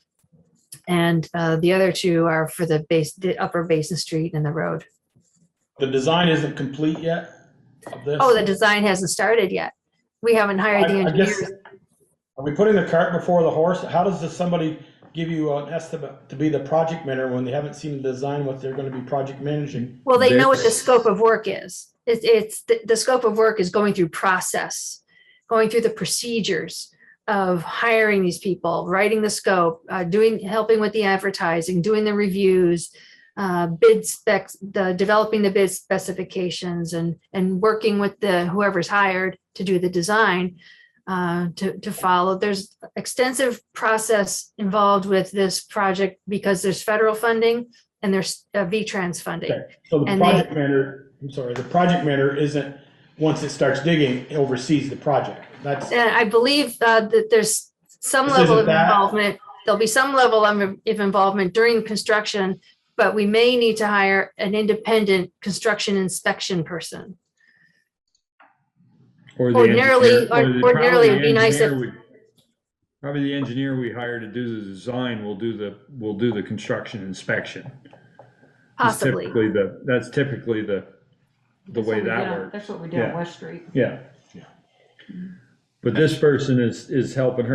And the other 2 are for the upper Basin Street and the road. The design isn't complete yet of this? Oh, the design hasn't started yet. We haven't hired the I engineers. guess, are we putting the cart before the horse? How does somebody give you an estimate to be the project manager when they haven't seen the design, what they're going to be project managing? Well, they know what the scope of work is. It's the scope of work is going through process, going through the procedures of hiring these people, writing the scope, helping with the advertising, doing the reviews, bid specs, developing the bid specifications, and working with whoever's hired to do the design. To follow. There's extensive process involved with this project because there's federal funding and there's VTrans funding. Okay. So the project manager isn't, once it starts digging, oversees the project. That's. And I believe that there's some level of involvement. There'll be some level of involvement during construction, but we may need to hire an independent construction inspection person. Ordinarily, it'd be nice if. Probably the engineer we hire to do the design will do the construction inspection. Possibly. That's typically the way that works. That's what we did on West Street. Yeah. But this person is helping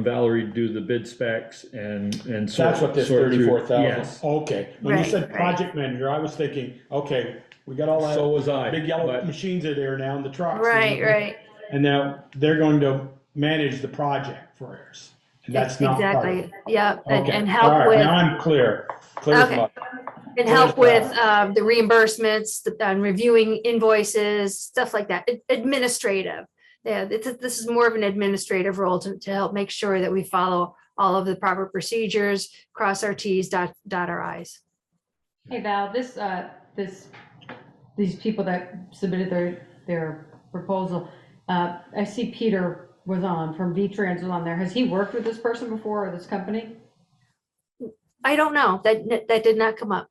Valerie do the bid specs and That's what this 34,000. Yes. Okay. When you said project manager, I was thinking, okay, we got all that. So was I. Big yellow machines are there now, and the trucks. Right. And now they're going to manage the project for us. And that's not exactly. Yeah, okay. and help with. Now I'm clear. Clear as mud. And help with the reimbursements, and reviewing invoices, stuff like that. Administrative. Yeah, this is more of an administrative role to help make sure that we follow all of the proper procedures, cross our T's, dot our I's. Hey Val, these people that submitted their proposal, I see Peter from VTrans was on there. Has he worked with this person before, or this company? I don't know. That did not come up.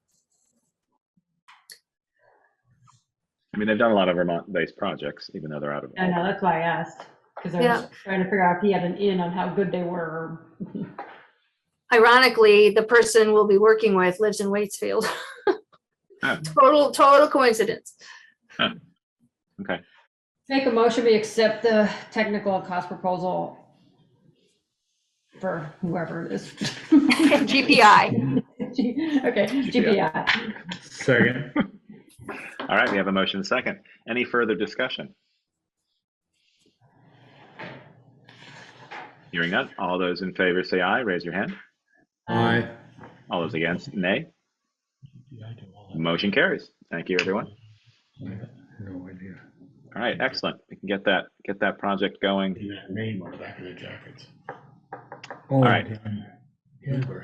I mean, they've done a lot of Vermont-based projects, even though they're out of. I know, that's why I asked, because I was trying to figure out if he had an in on how good they were. Ironically, the person we'll be working with lives in Waitsfield. Total coincidence. Okay. Make a motion, we accept the technical and cost proposal for whoever it is. GPI. Okay, GPI. Second. All right, we have a motion and a second. Any further discussion? Hearing none, all those in favor say aye, raise your hand. Aye. All those against, nay. Motion carries. Thank you, everyone. No idea. All right, excellent. We can get that project going. Name on the back of their jackets. All right.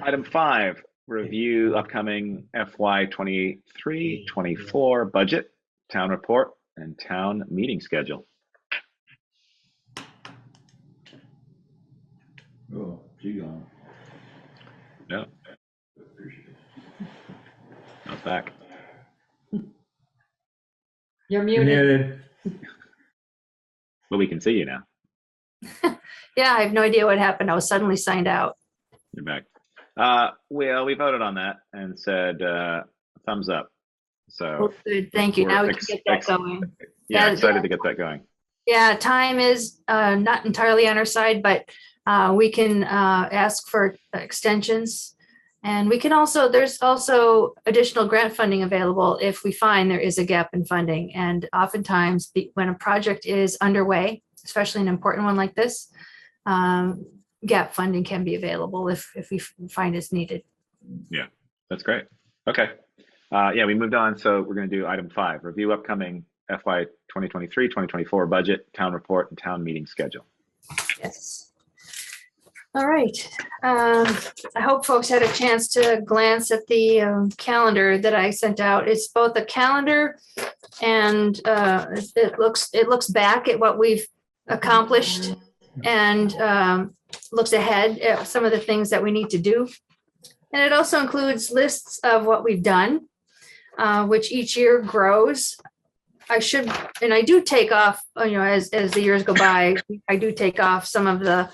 Item 5, review upcoming FY 23-24 budget, town report, and town meeting schedule. Oh, she gone. No. I was back. You're muted. But we can see you now. Yeah, I have no idea what happened. I was suddenly signed out. You're back. Well, we voted on that and said thumbs up. So Well, good. Thank you. we're Now we can get that going. Yeah, Yeah, excited to get that going. Yeah, time is not entirely on our side, but we can ask for extensions. And we can also, there's also additional grant funding available if we find there is a gap in funding. And oftentimes when a project is underway, especially an important one like this, gap funding can be available if we find it's needed. Yeah, that's great. Okay. Yeah, we moved on. So we're going to do item 5, review upcoming FY 2023-2024 budget, town report, and town meeting schedule. Yes. All right. I hope folks had a chance to glance at the calendar that I sent out. It's both a calendar and it looks back at what we've accomplished and looks ahead at some of the things that we need to do. And it also includes lists of what we've done, which each year grows. I do take off, as the years go by, I do take off some of the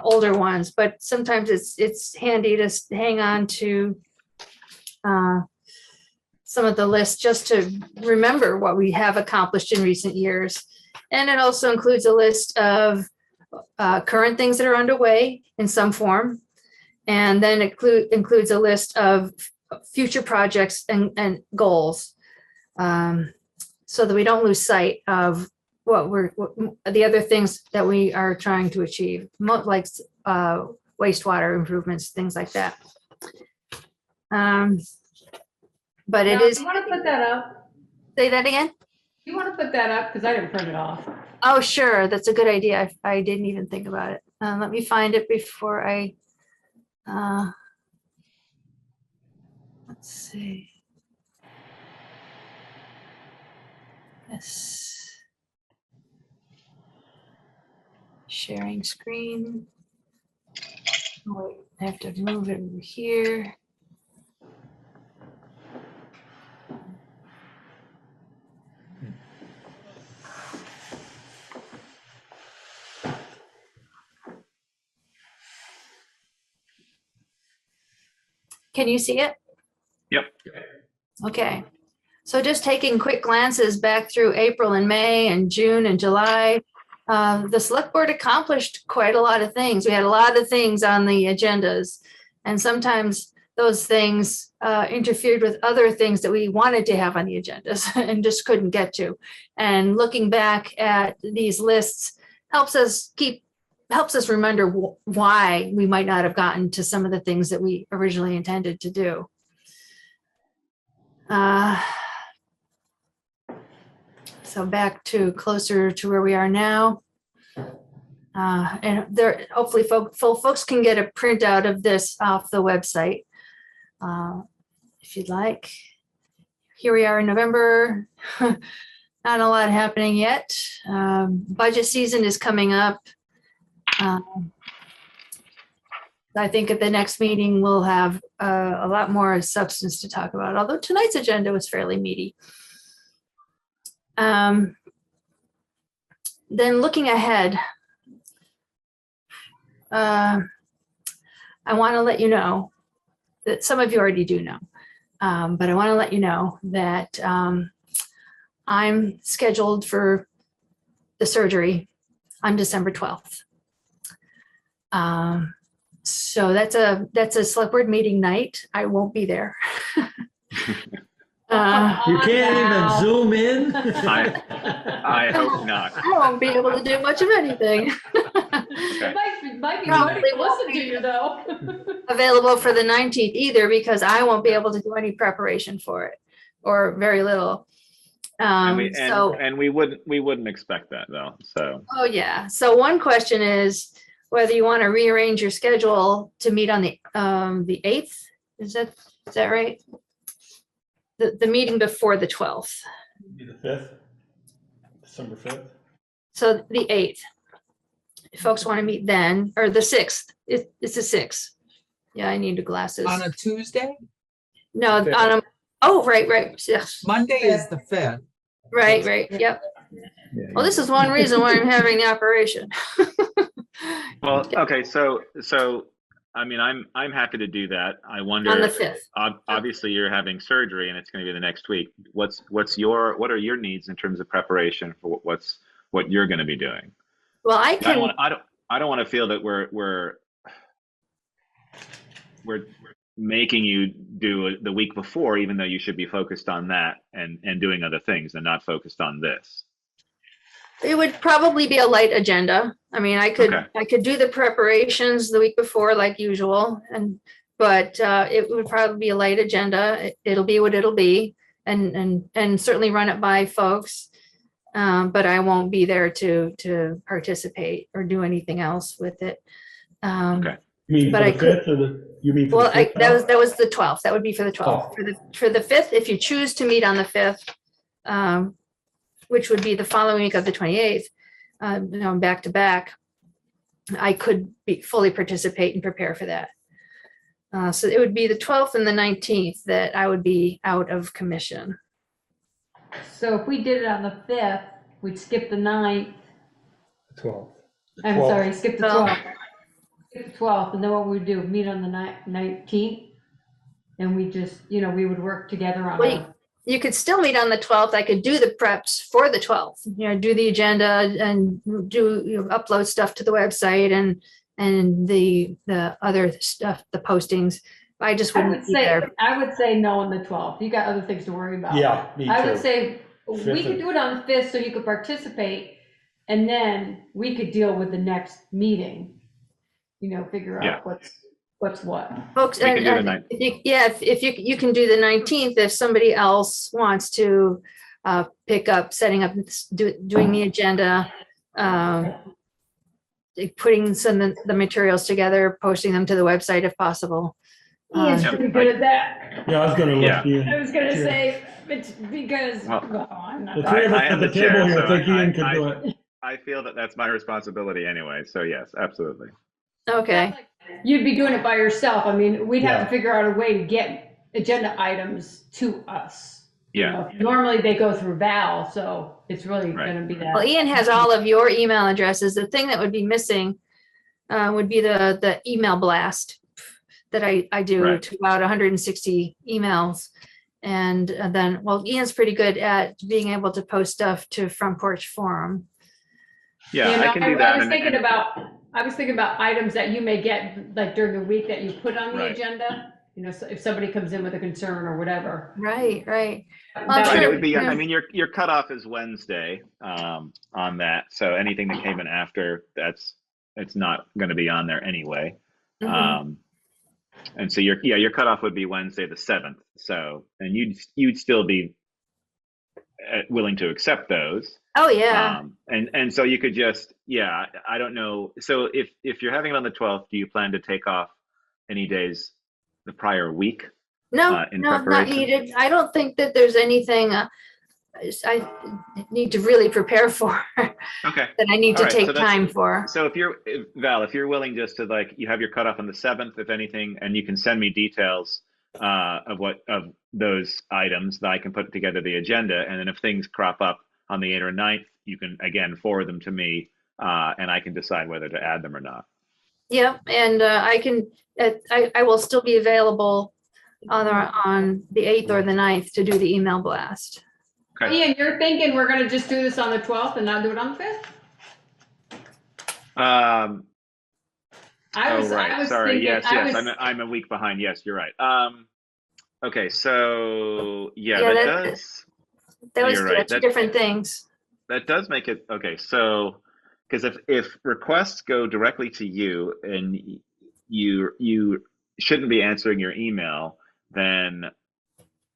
older ones, but sometimes it's handy to hang on to some of the lists just to remember what we have accomplished in recent years. And it also includes a list of current things that are underway in some form. And then it includes a list of future projects and goals. So that we don't lose sight of what the other things that we are trying to achieve, like wastewater improvements, things like that. But it is. You want to put that up? Say that again? You want to put that up? Because I didn't print it off. Oh, sure. That's a good idea. I didn't even think about it. Let me find it before I, let's see. Yes. Sharing screen. Oh, wait, I have to move it over here. Can you see it? Yep. Okay. So just taking quick glances back through April and May and June and July, the select board accomplished quite a lot of things. We had a lot of things on the agendas, and sometimes those things interfered with other things that we wanted to have on the agendas and just couldn't get to. And looking back at these lists helps us remember why we might not have gotten to some of the things that we originally intended to do. So back to closer to where we are now. And there, hopefully folks can get a printout of this off the website if you'd like. Here we are in November. Not a lot happening yet. Budget season is coming up. I think at the next meeting, we'll have a lot more substance to talk about, although tonight's agenda was fairly meaty. Then looking ahead, I want to let you know that some of you already do know, but I want to let you know that I'm scheduled for the surgery on December 12th. So that's a select board meeting night. I won't be there. You can't even zoom in? I hope not. I won't be able to do much of anything. Okay. Might be Probably somebody to won't listen to you though. Available for the 19th either, because I won't be able to do any preparation for it, or very little. And we wouldn't expect that though. So Oh, yeah. So one question is whether you want to rearrange your schedule to meet on the 8th. Is that right? The meeting before the 12th. Be the 5th, December 5th. So the 8th. If folks want to meet then, or the 6th. It's the 6th. Yeah, I need the glasses. On a Tuesday? No, on a, oh, right. Yes. Monday is the 5th. Right. Yep. Well, this is one reason why I'm having the operation. well, okay, so I mean, I'm happy to do that. I wonder. On the 5th. Obviously, you're having surgery, and it's going to be the next week. What are your needs in terms of preparation for what you're going to be doing? Well, I don't want to feel that we're making you do it the week before, even though you should be focused on that and doing other things and not focused on this. It would probably be a light agenda. I mean, I could do the preparations the week before like usual, but it would probably be a light agenda. It'll be what it'll be, and certainly run it by folks. But I won't be there to participate or do anything else with it. Okay. You mean But for I the could- 5th, or you mean for Well, the 5th? that was the 12th. That would be for the 12th. For the 5th, if you choose to meet on the 5th, which would be the following week of the 28th, back to back, I could fully participate and prepare for that. So it would be the 12th and the 19th that I would be out of commission. So if we did it on the 5th, we'd skip the 9th. 12. I'm 12th. sorry, skip the Well- 12th. Skip the 12th, and then what we'd do, meet on the 19th. And we just, we would work together on Well, it. You could still meet on the 12th. I could do the preps for the 12th, do the agenda and upload stuff to the website and the other stuff, the postings. I just wouldn't be there. I would say no on the 12th. You got other things to worry about. Yeah, me too. I would say we 5th could do it on the 5th so you could participate, and then we could deal with the next meeting. Figure Yeah. out what's what. Folks, We can do the and if you can do the 19th, if somebody else wants to pick up, setting up, doing the agenda, putting some of the materials together, posting them to the website if possible. Ian's Yeah, pretty good at that. Yeah, I was gonna Yeah. look you. I was gonna Sure. say, it's because, Well, I'm not. The three of us I at am the the chair, table here so think Ian I- could do it. I feel that that's my responsibility anyway. So yes, absolutely. Okay. You'd be doing it by yourself. I mean, we'd have Yeah. to figure out a way to get agenda items to us. Yeah. Normally they go through Val, so it's really Right. gonna be that. Well, Ian has all of your email addresses. The thing that would be missing would be the email blast that I do Right. to about 160 emails. And then, well, Ian's pretty good at being able to post stuff to Front Porch Forum. Yeah, You know, I can do that. I was thinking about items that you may get like during the week that you put on the Right. agenda. So if somebody comes in with a concern or whatever. Right. Right, That it would be, Yeah. I mean, your cutoff is Wednesday on that. So anything that came in after, it's not going to be on there anyway. Mhm. And so your cutoff would be Wednesday the 7th. So, and you'd still be willing to accept those. Oh, yeah. And so you could just, I don't know. So if you're having it on the 12th, do you plan to take off any days the prior week? No, in no, not preparation? needed. I don't think that there's anything I need to really prepare for Okay. that I need All to right, take so that's- time for. So if you're willing just to you have your cutoff on the 7th, if anything, and you can send me details of those items that I can put together the agenda. And then if things crop up on the 8th or 9th, you can again forward them to me and I can decide whether to add them or not. Yeah, and I will still be available on the 8th or the 9th to do the email blast. Okay. Ian, you're thinking we're gonna just do this on the 12th and not do it on the 5th? I Right. was Sorry. thinking, Yes. I Yes. was, I'm a week behind. Yes, you're right. Okay. So yeah, Yeah, that that- does. That was You're right. two different things. That does make it okay. So, because if requests go directly to you and you shouldn't be answering your email, then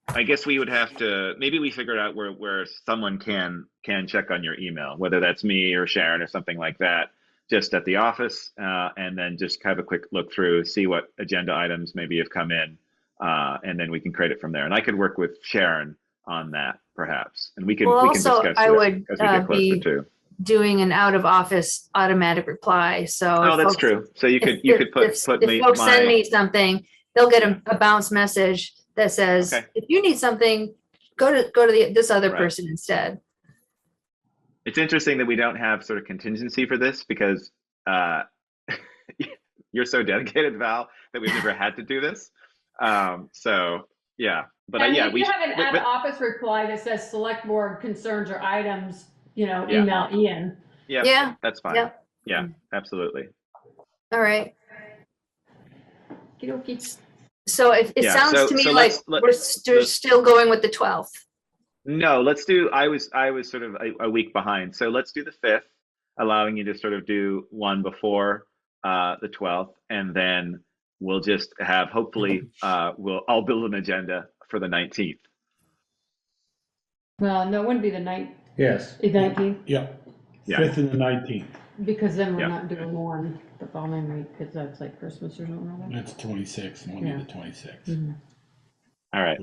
I guess we would have to maybe we figure out where someone can check on your email, whether that's me or Sharon or something like that, just at the office, and then just have a quick look through, see what agenda items maybe have come in, and then we can create it from there. And I could work with Sharon on that perhaps, and we can Well, we can also, discuss I that would, as we get closer be to. doing an out of office automatic reply. So Oh, if that's folks- true. So you could put if me folks send my me something, they'll get a bounce message that says, Okay. if you need something, go to this other Right. person instead. It's interesting that we don't have sort of contingency for this because you're so dedicated, Val, that we've never had to do this. So yeah, but and yeah, if we you have an out of but- office reply that says select board concerns or items, Yeah. email Ian. Yeah. that's fine. Yep. Yeah, absolutely. All right. Okey-dokey. So it Yeah, sounds to me so like let's we're still going with the 12th. No, let's do. I was sort of a week behind, so let's do the 5th, allowing you to sort of do one before the 12th, and then we'll just have hopefully I'll build an agenda for the 19th. Well, no, it wouldn't be the night, Yes. 19th, Yeah, Yeah. 5th and the 19th. because then we're Yeah. not doing one the following week, because that's like Christmas or something like that. That's 26th, Monday Yeah. the 26th. Mhm. All right.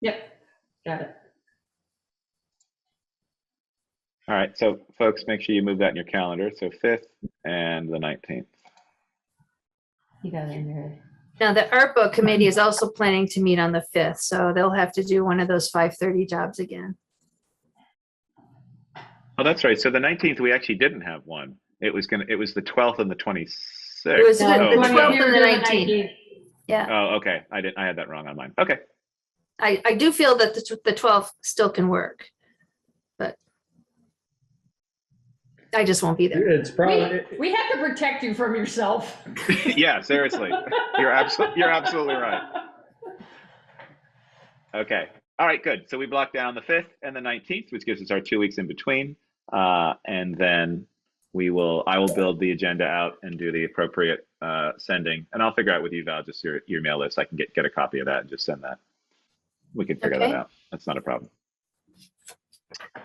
Yep, got it. All right, so folks, make sure you move that in your calendar. So 5th and the 19th. You got it in your head. Now, the ARPA committee is also planning to meet on the 5th, so they'll have to do one of those 5:30 jobs again. Oh, that's right. So the 19th, we actually didn't have one. It was the 12th and the 26th. It was the Oh, 12th okay. and the 19th. Yeah, Oh, okay. I had that wrong on mine. Okay. I do feel that the 12th still can work, but I just won't be there. It's probably, We have to protect you from yourself. Yeah, seriously. You're absolutely right. Okay. All right, good. So we blocked down the 5th and the 19th, which gives us our 2 weeks in between. And then I will build the agenda out and do the appropriate sending. And I'll figure out with you, Val, just your email list. I can get a copy of that and just send that. We can figure that Okay. out. That's not a problem.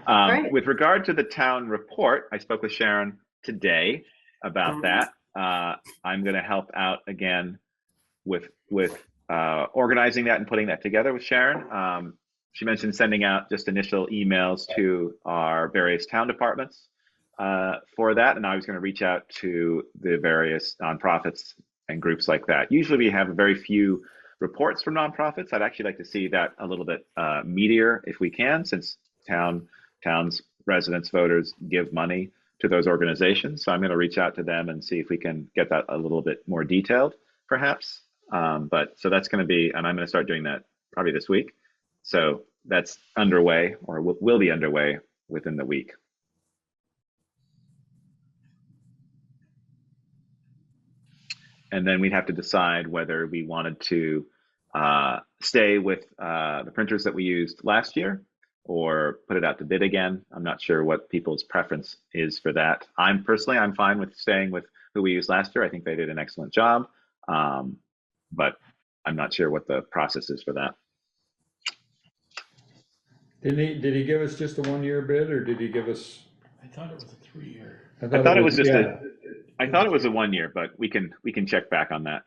right. With regard to the town report, I spoke with Sharon today about that. I'm going to help out again with organizing that and putting that together with Sharon. She mentioned sending out just initial emails to our various town departments for that, and I was going to reach out to the various nonprofits and groups like that. Usually we have very few reports from nonprofits. I'd actually like to see that a little bit meatier if we can, since towns, residents, voters give money to those organizations. So I'm going to reach out to them and see if we can get that a little bit more detailed, perhaps. But so that's going to be, and I'm going to start doing that probably this week. So that's underway, or will be underway within the week. And then we'd have to decide whether we wanted to stay with the printers that we used last year or put it out to bid again. I'm not sure what people's preference is for that. I'm fine with staying with who we used last year. I think they did an excellent job, but I'm not sure what the process is for that. did he give us just a 1-year bid, or did he give us? I thought it was a 3-year. I thought it was just yeah. I thought it was a 1 year, but we can check back on that.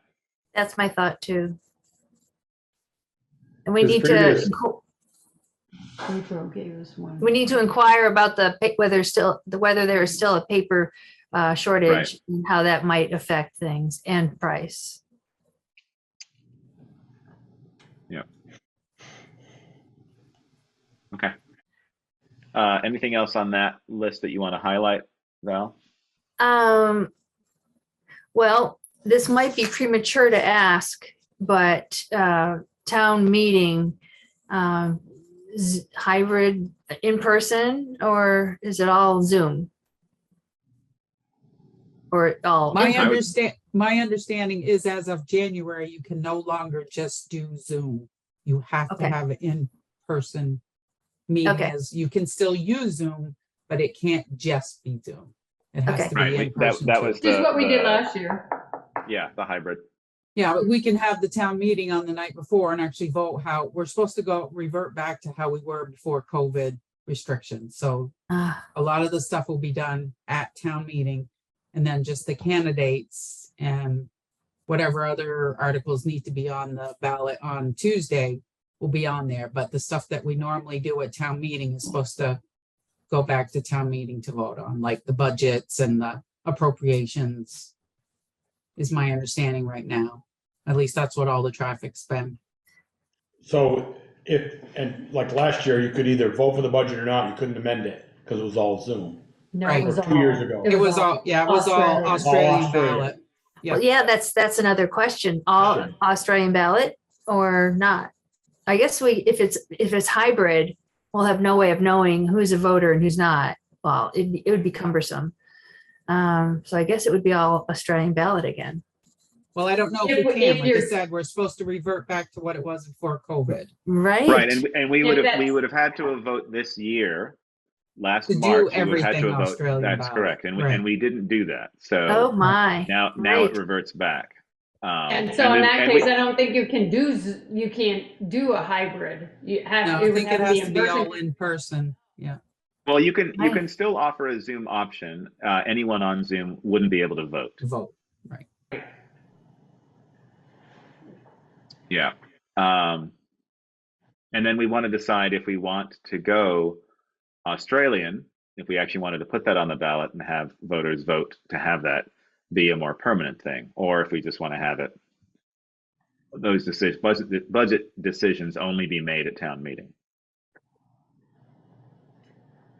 That's my thought too. And we Because need previous- to, April gave us one. we need to inquire about whether there is still a paper shortage Right. and how that might affect things and price. Okay. Anything else on that list that you want to highlight, Val? Well, this might be premature to ask, but town meeting hybrid in person, or is it all Zoom? Or all? My understanding is as of January, you can no longer just do Zoom. You have to Okay. have an in-person meeting, Okay. as you can still use Zoom, but it can't just be Zoom. It has Okay. to be Right, in person. that was Which is what we did the- last year. Yeah, the hybrid. Yeah, but we can have the town meeting on the night before and actually vote how, we're supposed to revert back to how we were before COVID restrictions. So Ah, a lot of the stuff will be done at town meeting. And then just the candidates and whatever other articles need to be on the ballot on Tuesday will be on there. But the stuff that we normally do at town meeting is supposed to go back to town meeting to vote on, like the budgets and the appropriations, is my understanding right now. At least that's what all the traffic's been. So and like last year, you could either vote for the budget or not, you couldn't amend it, because it was all Zoom. No, Right. it was Or 2 years all- ago. It was all Australian. Australian All Australian. ballot. well, yeah, that's another question. All Yeah. Australian ballot or not? I guess if it's hybrid, we'll have no way of knowing who's a voter and who's not. Well, it would be cumbersome. So I guess it would be all Australian ballot again. Well, I don't know if If we we- can, if like I you're- said, we're supposed to revert back to what it was before COVID. Right. Right, and we If would have that's- had to have voted this year, last To do March, we would have had everything to have voted. Australian That's ballot, correct, and right. we didn't do that. Oh So my. now Right. it reverts back. And so in we- that and case, we- I don't think you can you can't do a hybrid. You have, No, it I would think it have to has be to in be person. all in person. Yeah. Well, you can Right. still offer a Zoom option. Anyone on Zoom wouldn't be able to vote. To vote. Right. Yeah. And then we want to decide if we want to go Australian, if we actually wanted to put that on the ballot and have voters vote to have that be a more permanent thing, or if we just want to have it, those budget decisions only be made at town meeting.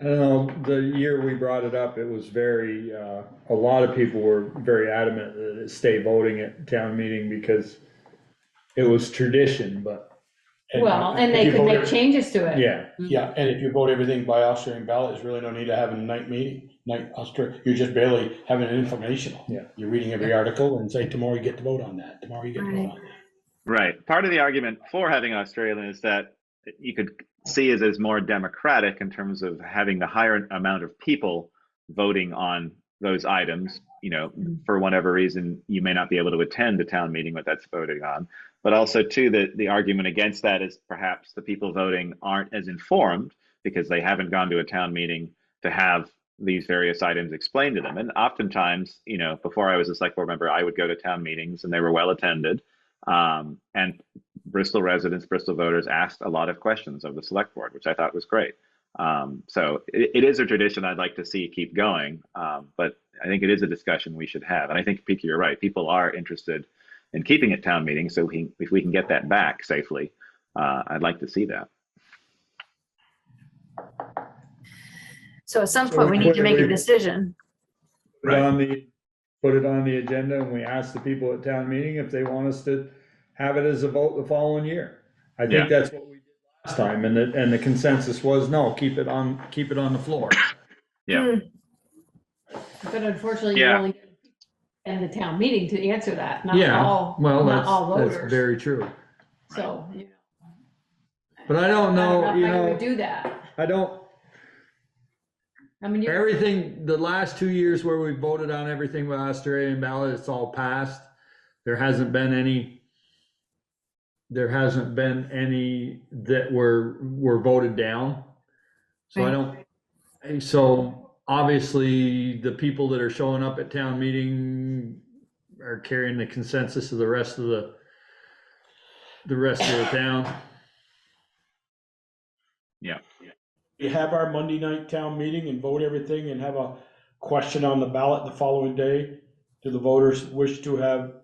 I don't know, the year we brought it up, it was very, a lot of people were very adamant that it stay voting at town meeting because it was tradition, but Well, and if they you could vote make every- changes to it. yeah. Yeah, and if you vote everything by Australian ballot, there's really no need to have a night meeting, you're just barely having an informational. Yeah. You're reading every article and say, tomorrow you get to vote on that, tomorrow you get to vote on that. Right. Part of the argument for having Australian is that you could see it as more democratic in terms of having the higher amount of people voting on those items. You know, for whatever reason, you may not be able to attend the town meeting what that's voting on. But also, too, the argument against that is perhaps the people voting aren't as informed because they haven't gone to a town meeting to have these various items explained to them. And oftentimes, you know, before I was a select board member, I would go to town meetings and they were well attended. And Bristol residents, Bristol voters asked a lot of questions of the select board, which I thought was great. So it is a tradition I'd like to see keep going, but I think it is a discussion we should have. And I think, Peter, you're right. People are interested in keeping it town meeting. So if we can get that back safely, I'd like to see that. So at some So point, we need to make a we- decision. Put it on the agenda and we ask the people at town meeting if they want us to have it as a vote the following year. I Yeah. think that's what we did last time, and the consensus was, no, keep it on the floor. Yeah. But unfortunately, you Yeah. only get in the town meeting to answer that, not Yeah, all, well, not all that's voters. very true. So, you know. But I don't know, you how you know, would do that. I don't, I mean, you're, everything, the last 2 years where we voted on everything by Australian ballot, it's all passed. There hasn't been any that were voted down. So I don't, so obviously the people that are showing up at town meeting are carrying the consensus of the rest of the town. Yeah. We have our Monday night town meeting and vote everything and have a question on the ballot the following day. Do the voters wish to have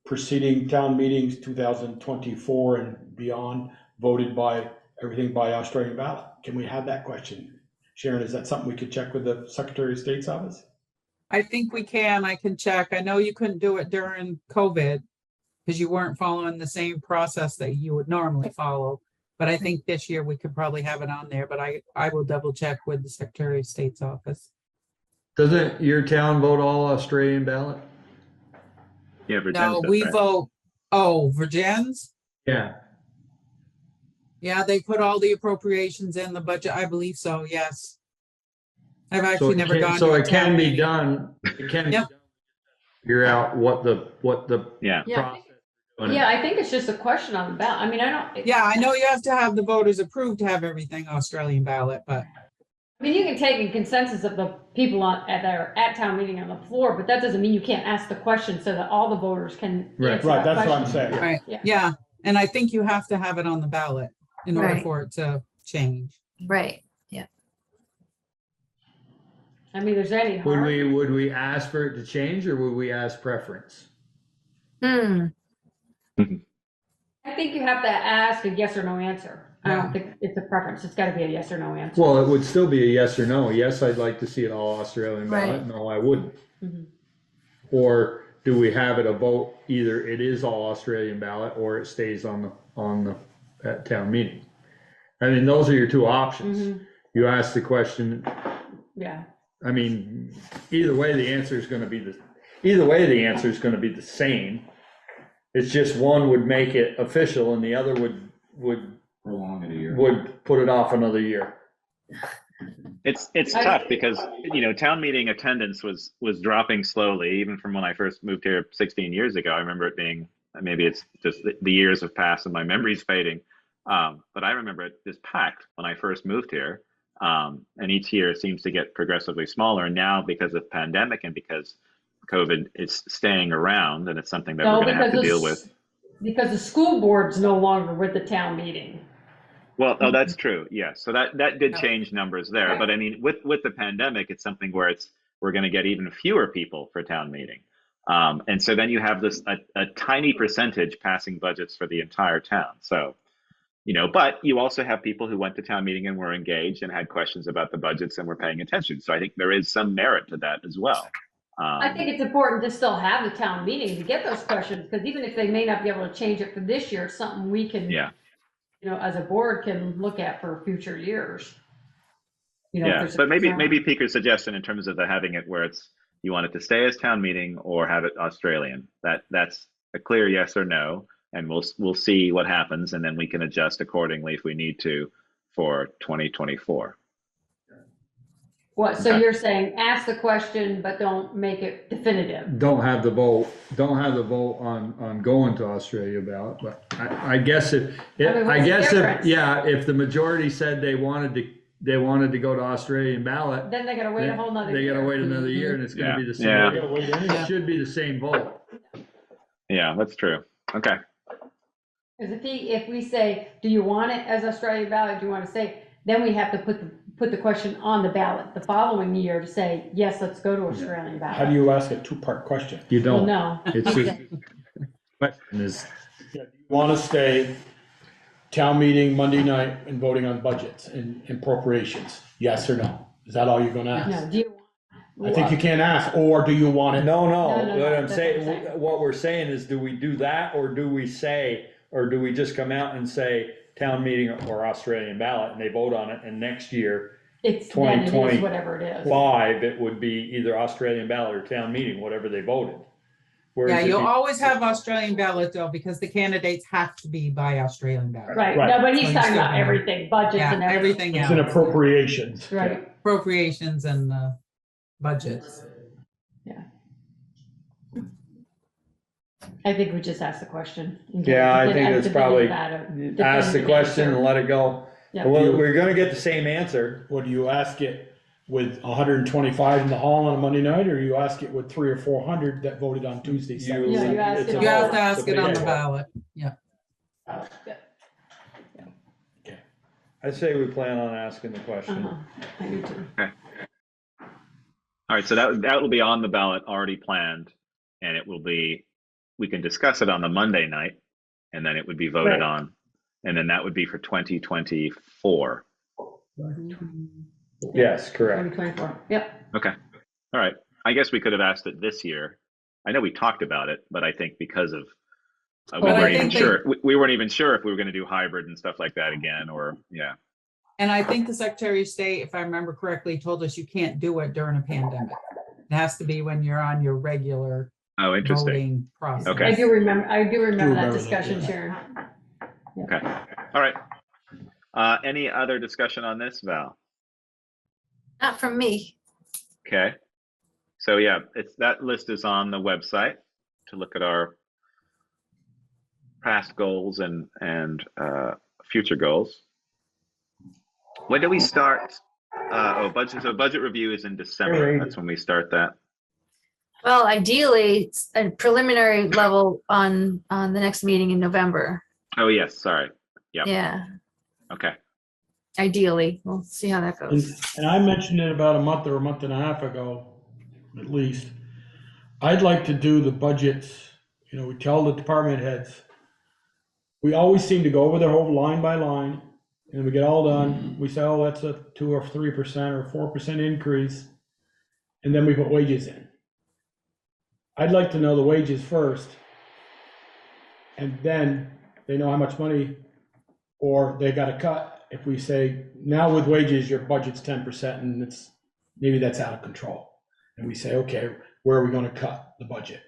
preceding town meetings 2024 and beyond voted by everything by Australian ballot? Can we have that question? Sharon, is that something we could check with the Secretary of State's office? I think we can. I can check. I know you couldn't do it during COVID because you weren't following the same process that you would normally follow. But I think this year we could probably have it on there, but I will double check with the Secretary of State's office. Doesn't your town vote all Australian ballot? Yeah, No, Virginia's we right. vote, oh, Virgins? Yeah. Yeah, they put all the appropriations in the budget. I believe so, yes. I've So actually it never can, gone so to a it can town be meeting. done, it can be Yep. done. Figure out what the Yeah. Yeah, I process. think- yeah, I think it's just a question on the ballot. I mean, I don't. Yeah, I know you have to have the voters approved to have everything Australian ballot, but I mean, you can take a consensus of the people at town meeting on the floor, but that doesn't mean you can't ask the question so that all the voters can Right. answer Right, that that's what I'm question. saying. right, Yeah. yeah. And I think you have to have it on the ballot in order Right. for it to change. Right. I mean, there's any harm. Would we ask for it to change or would we ask preference? Hmm. I think you have to ask a yes or no answer. I don't think it's a preference. It's gotta be a yes or no answer. Well, it would still be a yes or no. Yes, I'd like to see it all Australian ballot. Right. No, I wouldn't. Mhm. Or do we have it a vote, either it is all Australian ballot or it stays on the at town meeting? I mean, those are your two options. Mhm. You ask the question, Yeah, I mean, either way, the answer is gonna be the same. It's just one would make it official and the other would Prolong it a year. put it off another year. It's I- tough because, town meeting attendance was dropping slowly, even from when I first moved here 16 years ago. I remember it being, maybe it's just the years have passed and my memory's fading. But I remember it just packed when I first moved here. And each year it seems to get progressively smaller. And now because of pandemic and because COVID is staying around and it's something that No, we're going to have to because deal the with. because the school board's no longer with the town meeting. Well, oh, that's true. Yes. So that did Yeah. change numbers there. But I mean, with the pandemic, it's something where we're going to get even fewer people for town meeting. And so then you have a tiny percentage passing budgets for the entire town. So, but you also have people who went to town meeting and were engaged and had questions about the budgets and were paying attention. So I think there is some merit to that as well. I think it's important to still have the town meeting to get those questions, because even if they may not be able to change it for this year, it's something we can, Yeah. As a board can look at for future years. If Yeah, there's a but maybe concern. Peaker's suggestion in terms of having it where you want it to stay as town meeting or have it Australian. That's a clear yes or no, and we'll see what happens, and then we can adjust accordingly if we need to for 2024. What, so Okay. you're saying, ask the question, but don't make it definitive? Don't have the vote on going to Australia ballot, but I guess I mean, what's the difference? if the majority said they wanted to go to Australian ballot, Then they gotta wait a whole nother they year. gotta wait another year and it's gonna be the same. Yeah. You gotta wait anyway. It should be the same vote. Yeah, that's true. Okay. Because if we say, do you want it as Australian ballot, do you want to say, then we have to put the question on the ballot the following year to say, yes, let's go to Australian ballot. How do you ask a two-part question? You Well, don't. no. It's just, question is, Want to stay town meeting Monday night and voting on budgets and appropriations? Yes or no? Is that all you're gonna No, ask? do you? I think you can't ask, or do you want it? no, No, no, what I'm that's saying, what I'm saying. what we're saying is, do we do that or do we just come out and say town meeting or Australian ballot and they vote on it and next year, It's, then it 2020. is whatever it is. it would be either Australian ballot or town meeting, whatever they voted. Whereas Yeah, if you'll you- always have Australian ballot though, because the candidates have to be by Australian ballot. Right, Right. no, but So he's you talking still about have- everything, budgets Yeah, and everything It's an else. appropriations. Right, Appropriations and budgets. I think we just ask the question. and get Yeah, I it- think get it's a probably, definitive ask the question answer. and let it go. Yeah. Well, we're gonna get the same answer. Or do you ask it with 125 in the hall on a Monday night, or you ask it with 300 or 400 that voted on Tuesday? Saturday, Yeah, you Sunday? ask it's it a on You have vote. to ask it on the It's a ballot. I say we plan on asking the question. Uh-huh. I do too. All right. So that will be on the ballot, already planned, and we can discuss it on the Monday night, and then it would be voted Right. on, and then that would be for 2024. Yes, correct. 2024, yep. Okay. All right. I guess we could have asked it this year. I know we talked about it, but I think because of We But I weren't even think they- sure, we weren't even sure if we were gonna do hybrid and stuff like that again, or, yeah. And I think the Secretary of State, if I remember correctly, told us you can't do it during a pandemic. It has to be when you're on your regular Oh, interesting. voting process. Okay. I do remember that remember that, discussion, yeah. Sharon. Okay, all right. Any other discussion on this, Val? Not from me. Okay. So yeah, that list is on the website to look at our past goals and future goals. When do we start? Budget review is in December. That's when we start that. Well, ideally, it's a preliminary level on the next meeting in November. Oh, yes, sorry. Yep. Yeah, Okay. ideally. We'll see how that goes. And I mentioned it about a month or a month and a half ago, at least. I'd like to do the budgets, we tell the department heads. We always seem to go over their whole line by line, and we get all done. We say, oh, that's a 2 or 3% or 4% increase. And then we put wages in. I'd like to know the wages first. And then they know how much money, or they got to cut. If we say, now with wages, your budget's 10%, and maybe that's out of control. And we say, okay, where are we going to cut the budget?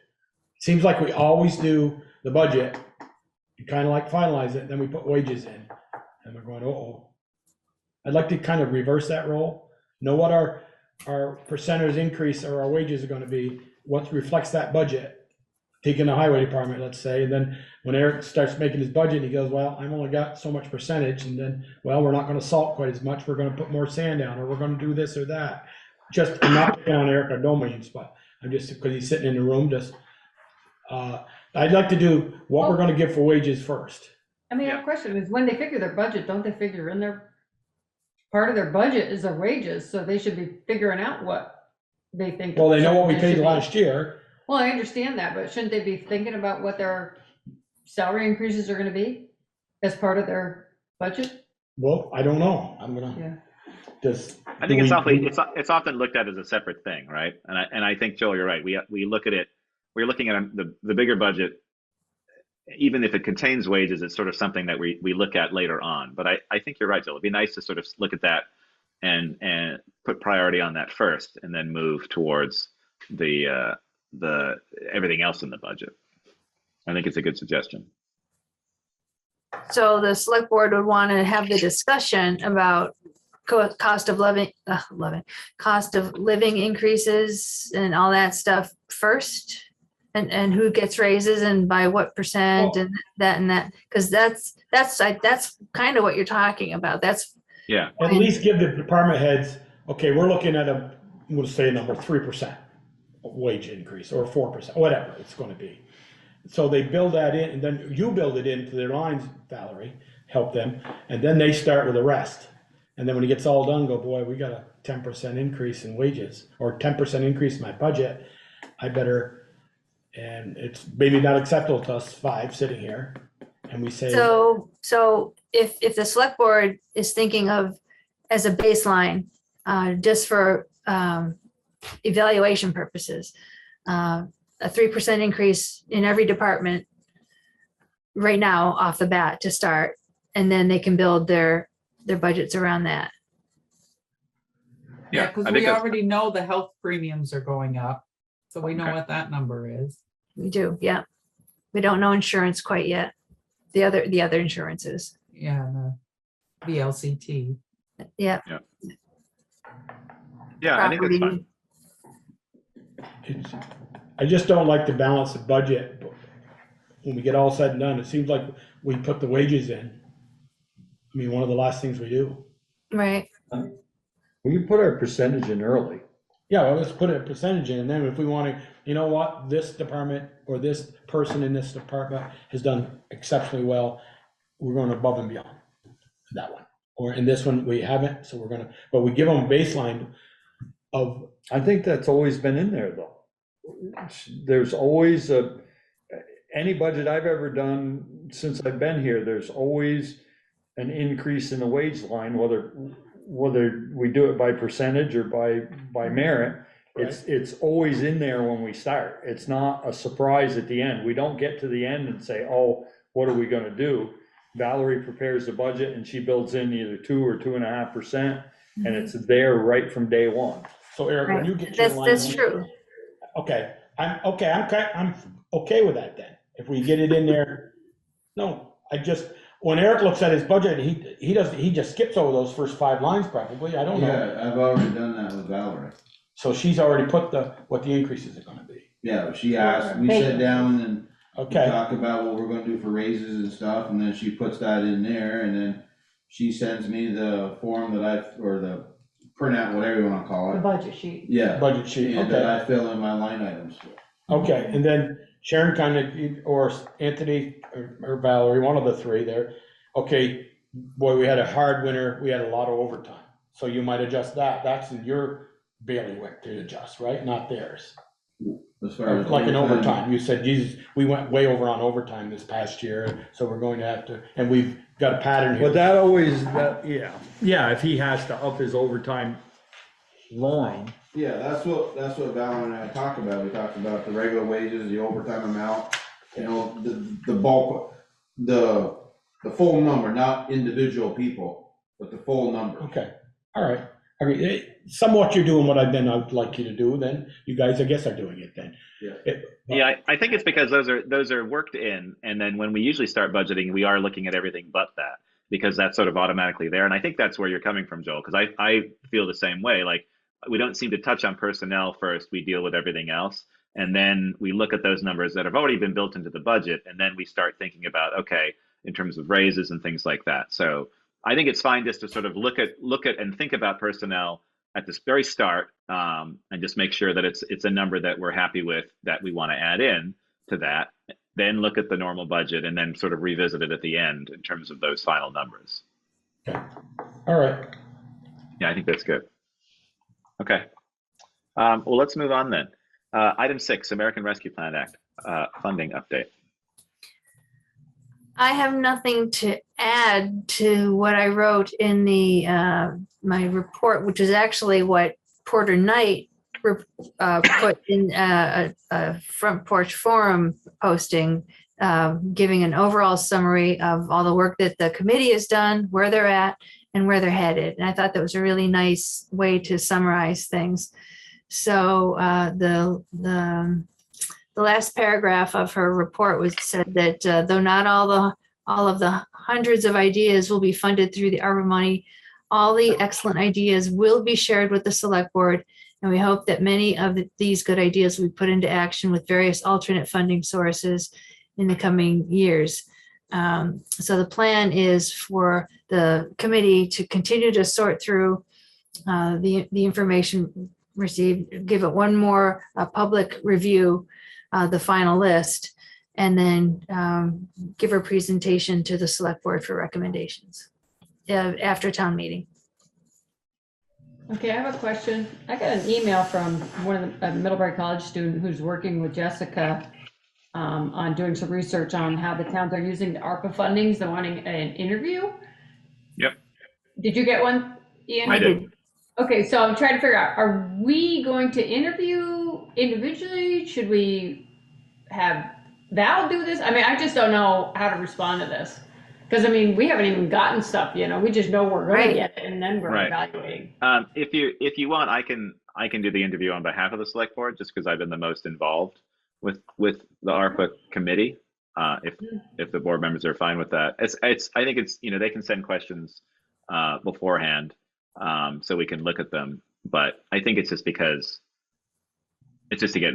Seems like we always do the budget, you kind of like finalize it, then we put wages in. And we're going, uh-oh. I'd like to kind of reverse that role, know what our percentage increase or our wages are going to be, what reflects that budget. Taking the highway department, let's say, and then when Eric starts making his budget, he goes, well, I've only got so much percentage, and then, well, we're not gonna salt quite as much, we're gonna put more sand down, or we're gonna do this or that. Just, I'm not picking on Eric, I don't mean, but I'm just, because he's sitting in the room, I'd like to do what we're gonna give for wages first. I mean, our question is, when they figure their budget, don't they figure in their, part of their budget is their wages, so they should be figuring out what they think. Well, they know what we percentage paid should be. last year. Well, I understand that, but shouldn't they be thinking about what their salary increases are gonna be as part of their budget? Well, I don't know, I'm Yeah. gonna, just. I think it's often looked at as a separate thing, right? And I think, Joel, you're right. We look at it, we're looking at the bigger budget, even if it contains wages, it's sort of something that we look at later on. But I think you're right, Joel. It'd be nice to sort of look at that and put priority on that first, and then move towards the everything else in the budget. I think it's a good suggestion. So the select board would want to have the discussion about cost of living increases and all that stuff first, and who gets raises and by what percent, and that, because that's kind of what you're talking about. That's, Yeah. At least give the department heads, okay, we're looking at we'll say a number, 3% wage increase, or 4%, whatever it's gonna be. So they build that in, and then you build it into their lines, Valerie, help them, and then they start with the rest. And then when it gets all done, go, boy, we got a 10% increase in wages, or 10% increase in my budget, I better, and it's maybe not acceptable to us 5 sitting here, and we say. so if the select board is thinking of as a baseline, just for evaluation purposes, a 3% increase in every department right now off the bat to start, and then they can build their budgets around that. Yeah, because we already know the health premiums are going up, so we know Okay. what that number is. We do, yeah. We don't know insurance quite yet. The other insurances. Yeah, the VLCT. Yeah. Yeah, I think that's fine. I just don't like to balance the budget, but when we get all said and done, it seems like we put the wages in. I mean, one of the last things we do. Right. We put our percentage in early. Yeah, well, let's put a percentage in, and then if we want to, you know what, this department or this person in this department has done exceptionally well, we're going above and beyond that one. Or in this one, we haven't, so we're gonna, but we give them a baseline of. I think that's always been in there, though. There's always any budget I've ever done since I've been here, there's always an increase in the wage line, whether we do it by percentage or by merit, It's always in there when we start. It's not a surprise at the end. We don't get to the end and say, oh, what are we gonna do? Valerie prepares the budget and she builds in either 2 or 2.5%, and it's there right from day one. So Eric, when you get your line. That's true. Okay, I'm okay with that then. If we get it in there, no, when Eric looks at his budget, he just skips over those first 5 lines probably, I don't know. Yeah, I've already done that with Valerie. So she's already put what the increases are gonna be. Yeah, she asked, we sit down and we Okay, talk about what we're gonna do for raises and stuff, and then she puts that in there, and then she sends me the form or the printout, whatever you wanna call The it. budget sheet. Yeah, budget sheet, and that okay, I fill in my line items. okay, and then Sharon or Anthony or Valerie, one of the 3 there. Okay, boy, we had a hard winter, we had a lot of overtime, so you might adjust that, that's in your bailiwick to adjust, right, not theirs. As far as Like an overtime, you said, Jesus, we went way over on overtime this past year, so we're going to have to, and we've got a pattern here. But yeah, if he has to up his overtime line. Yeah, that's what Valerie and I talked about. We talked about the regular wages, the overtime amount, the bulk, the full number, not individual people, but the full number. Okay, all right. I mean, somewhat you're doing what I'd like you to do, then you guys, I guess, are doing it then. Yeah. Yeah, I think it's because those are worked in, and then when we usually start budgeting, we are looking at everything but that, because that's sort of automatically there. And I think that's where you're coming from, Joel, because I feel the same way. Like, we don't seem to touch on personnel first, we deal with everything else. And then we look at those numbers that have already been built into the budget, and then we start thinking about, okay, in terms of raises and things like that. So I think it's fine just to sort of look at and think about personnel at this very start, and just make sure that it's a number that we're happy with, that we want to add in to that. Then look at the normal budget and then sort of revisit it at the end in terms of those final numbers. Okay, all right. Yeah, I think that's good. Okay. Well, let's move on then. Item 6, American Rescue Plan Act funding update. I have nothing to add to what I wrote in my report, which is actually what Porter Knight put in a Front Porch Forum posting, giving an overall summary of all the work that the committee has done, where they're at, and where they're headed. And I thought that was a really nice way to summarize things. So the last paragraph of her report said that though not all of the hundreds of ideas will be funded through the ARPA money, all the excellent ideas will be shared with the select board. And we hope that many of these good ideas will be put into action with various alternate funding sources in the coming years. So the plan is for the committee to continue to sort through the information received, give it one more public review, the final list, and then give a presentation to the select board for recommendations after town meeting. Okay, I have a question. I got an email from one of the Middlebury College student who's working with Jessica on doing some research on how the towns are using the ARPA fundings. They're wanting an interview. Yep. Did you get one, Ian? I did. Okay, so I'm trying to figure out, are we going to interview individually? Should we have Val do this? I mean, I just don't know how to respond to this. Because I mean, we haven't even gotten stuff, we just know we're going to get it and then we're evaluating. If you want, I can do the interview on behalf of the select board, just because I've been the most involved with the ARPA committee. If the board members are fine with that, I think it's they can send questions beforehand, so we can look at them. But I think it's just because it's just to get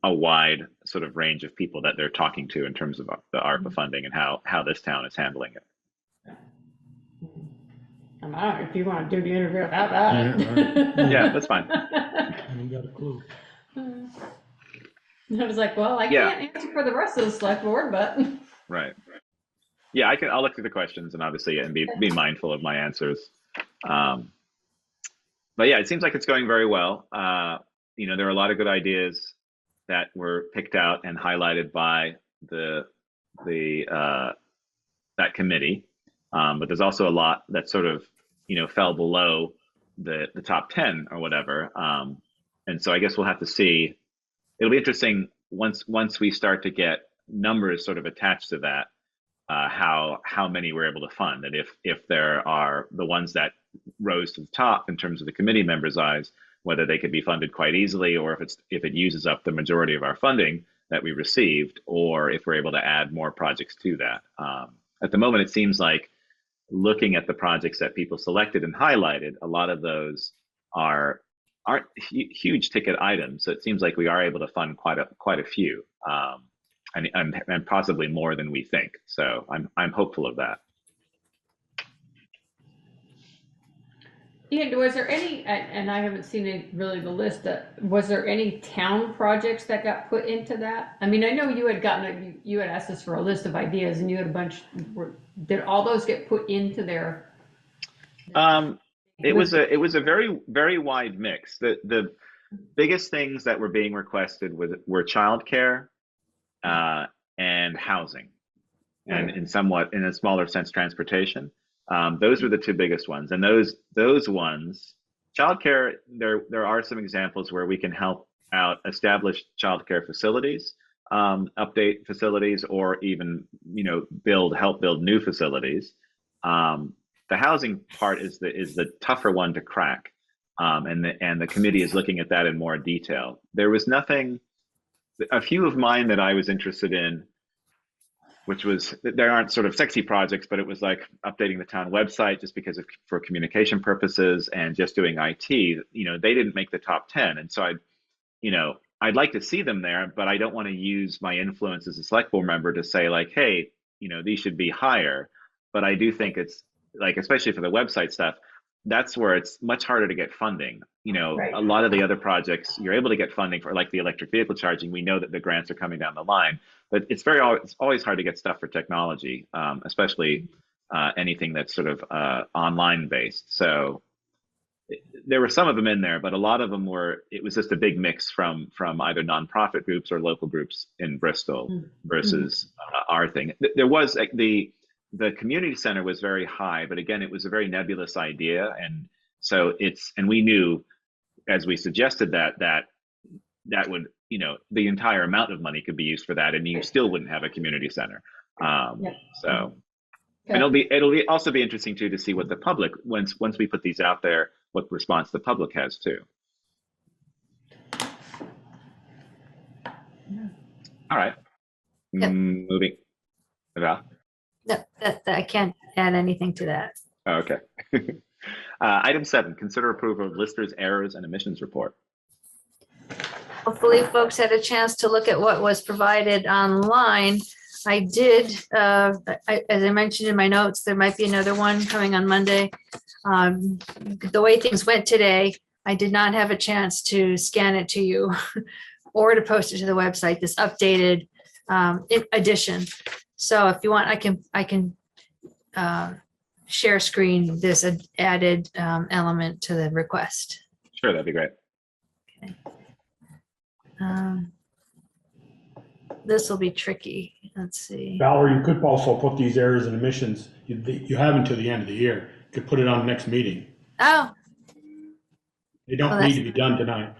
a wide sort of range of people that they're talking to in terms of the ARPA funding and how this town is handling it. I don't know if you want to do the interview about that. Yeah, that's fine. I ain't got a clue. I was like, well, I can't answer for the rest of the select board, but. Right. Yeah, I'll look through the questions and obviously and be mindful of my answers. But yeah, it seems like it's going very well. There are a lot of good ideas that were picked out and highlighted by that committee. But there's also a lot that sort of, fell below the top 10 or whatever. And so I guess we'll have to see. It'll be interesting once we start to get numbers sort of attached to that, how many we're able to fund, and if there are the ones that rose to the top in terms of the committee members' eyes, whether they could be funded quite easily, or if it uses up the majority of our funding that we received, or if we're able to add more projects to that. At the moment, it seems like looking at the projects that people selected and highlighted, a lot of those aren't huge ticket items. So it seems like we are able to fund quite a few, and possibly more than we think. So I'm hopeful of that. Ian, was there any, and I haven't seen really the list, was there any town projects that got put into that? I mean, I know you had you had asked us for a list of ideas and you had a bunch, did all those get put into their? It was a very, very wide mix. The biggest things that were being requested were childcare, and housing, and in a smaller sense, transportation. Those were the two biggest ones, and those ones, childcare. There are some examples where we can help out establish childcare facilities, update facilities, or even help build new facilities. The housing part is the tougher one to crack, and the committee is looking at that in more detail. There was nothing. A few of mine that I was interested in, which was, there aren't sort of sexy projects, but it was like updating the town website just because for communication purposes, and just doing IT, they didn't make the top 10. And so I'd like to see them there, but I don't want to use my influence as a select board member to say like, hey, these should be higher. But I do think it's like, especially for the website stuff, that's where it's much harder to get funding. Right. A lot of the other projects, you're able to get funding for, like the electric vehicle charging. We know that the grants are coming down the line, but it's always hard to get stuff for technology, especially anything that's sort of online based. So there were some of them in there, but a lot of them it was just a big mix from either nonprofit groups or local groups in Bristol versus our thing. There was the community center was very high, but again, it was a very nebulous idea. And so and we knew, as we suggested that would, the entire amount of money could be used for that, and you still wouldn't have a community center. So, and it'll also be interesting too, to see what the public, once we put these out there, what response the public has too. All right, moving. Val? No, I can't add anything to that. Oh, okay. Item 7, consider approval of listers, errors, and emissions report. Hopefully folks had a chance to look at what was provided online. I did, as I mentioned in my notes, there might be another one coming on Monday. The way things went today, I did not have a chance to scan it to you or to post it to the website, this updated edition. So if you want, I can share screen this added element to the request. Sure, that'd be great. Okay. This will be tricky. Let's see. Valerie, you could also put these errors and emissions, you have until the end of the year. You could put it on the next meeting. Oh. They don't need to be done tonight.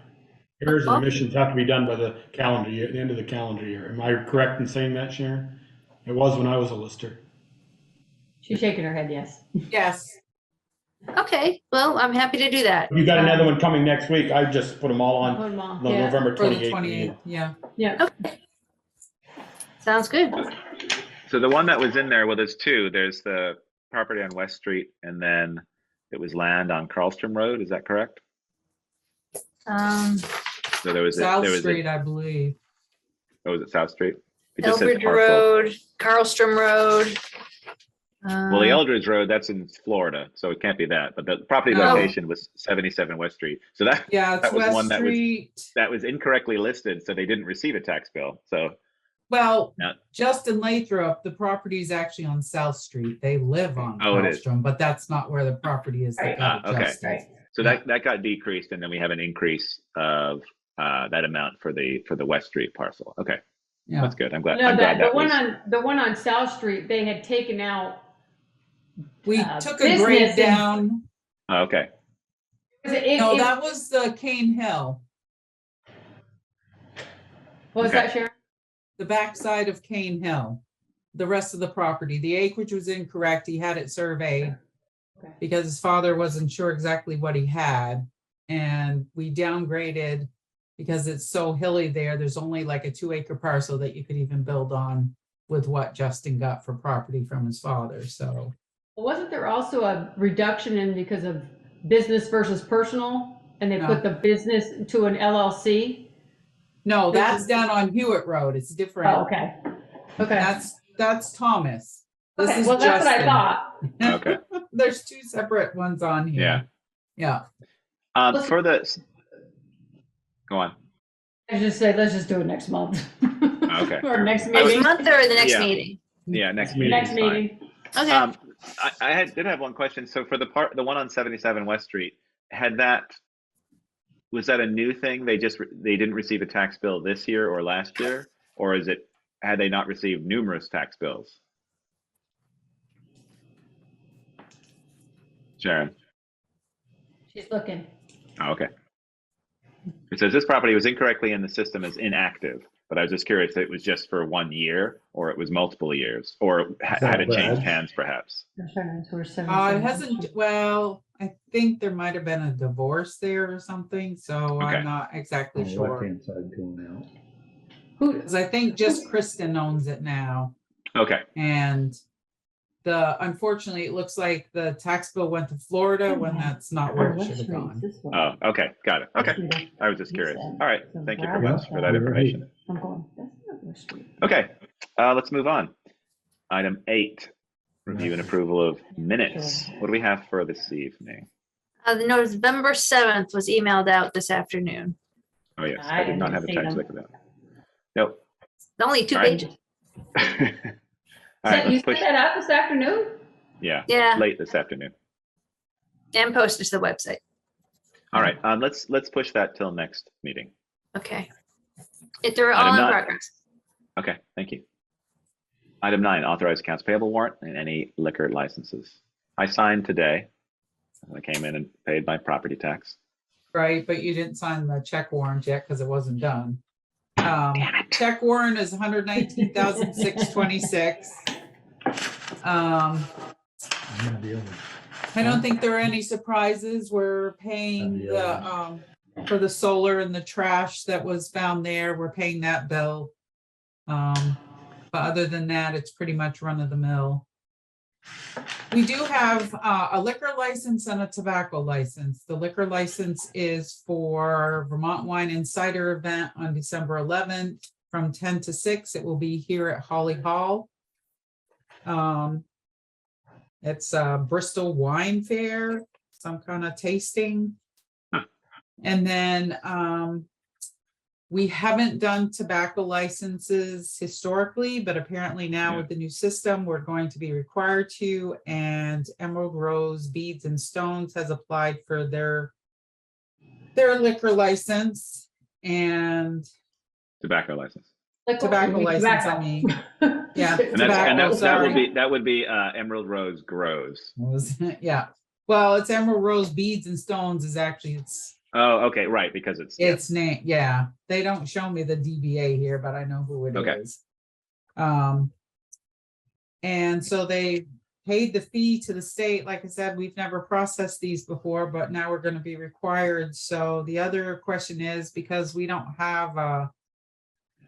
Errors and emissions have to be done by the calendar year, the end of the calendar year. Am I correct in saying that, Sharon? It was when I was a lister. She's shaking her head, yes. Yes. Okay, well, I'm happy to do that. You got another one coming next week. I just put them all on Put 'em on. the Yeah. November For the 28th. 28th, yeah. Yeah. Okay. Sounds good. So the one that was in there, well, there's two. There's the property on West Street, and then it was land on Carlstrom Road. Is that correct? So there was South Street, I believe. Oh, was it South Street? It just said Eldridge parcel. Road, Carlstrom Road. Well, the Eldridge Road, that's in Florida, so it can't be that. But the property Oh. location was 77 West Street. So that Yeah, it's was West one Street. that was incorrectly listed, so they didn't receive a tax bill. So Well, Yeah. Justin Lathrop, the property is actually on South Street. They live on Oh, it is. Carlstrom, but that's not where the property is. That got okay. adjusted. so that got decreased, and then we have an increase of that amount for the West Street parcel. Okay, Yeah. that's good. I'm glad. No, I'm glad the one on South Street, they had taken out. We took a grade business and- down. Oh, okay. No, that was the Cane Hill. What was Okay. that, Sharon? The backside of Cane Hill, the rest of the property. The acreage was incorrect. He had it surveyed Okay. because his father wasn't sure exactly what he had. And we downgraded because it's so hilly there. There's only like a 2-acre parcel that you could even build on with what Justin got for property from his father. So Wasn't there also a reduction in because of business versus personal? And they No. put the business to an LLC? no, that's down on Hewitt Road. It's different. Oh, okay. Okay. That's Thomas. This Okay, is well, that's what I Justin. thought. Okay. There's 2 separate ones on here. Yeah. Yeah. For the, go on. I just say, let's just do it next month. Okay. Or next I Next was- meeting. month or the next Yeah. meeting? Yeah, next meeting. Next is fine. meeting. Okay. I did have one question. So for the one on 77 West Street, was that a new thing? They didn't receive a tax bill this year or last year, or had they not received numerous tax bills? Sharon. She's looking. Oh, okay. It says this property was incorrectly in the system as inactive, but I was just curious if it was just for 1 year or it was multiple years, or had it changed hands perhaps? It hasn't, well, I think there might have been a divorce there or something, so Okay. I'm not exactly sure. Left-hand side going out. Because I think just Kristen owns it now, Okay. and unfortunately, it looks like the tax bill went to Florida when that's not where it should have gone. Oh, okay. Got it. Okay. I was just curious. All right. Thank you very much for that information. Okay. Let's move on. Item 8, review and approval of minutes. What do we have for this evening? The November 7th was emailed out this afternoon. Oh, yes. I I did not didn't have a see chance to them. look at that. Nope. Only 2 All right. pages. All right, You let's sent push. that out this afternoon? Yeah, Yeah, late this afternoon. and posted to the website. All right, let's push that till next meeting. Okay. If they're all Item in 9. progress. Okay, thank you. Item 9, authorized accounts payable warrant and any liquor licenses. I signed today. I came in and paid my property tax. Right, but you didn't sign the check warrant yet because it wasn't done. Damn it. Check warrant is 119,626. I don't think there are any surprises. We're paying for the solar and the trash that was found there. We're paying that bill. But other than that, it's pretty much run of the mill. We do have a liquor license and a tobacco license. The liquor license is for Vermont Wine and Cider event on December 11th from 10 to 6. It will be here at Holly Hall. It's a Bristol Wine Fair, some kind of tasting. And then we haven't done tobacco licenses historically, but apparently now with the new system, we're going to be required to. And Emerald Rose Beads and Stones has applied for their liquor license and Tobacco license. tobacco license, I mean. Yeah. And Sorry. that would be Emerald Rose Grows. Yeah. Well, it's Emerald Rose Beads and Stones is actually, it's Oh, okay, right, because it's name, yeah. They don't show me the DBA here, but I know who it is. And so they paid the fee to the state. Like I said, we've never processed these before, but now we're going to be required. So the other question is, because we don't have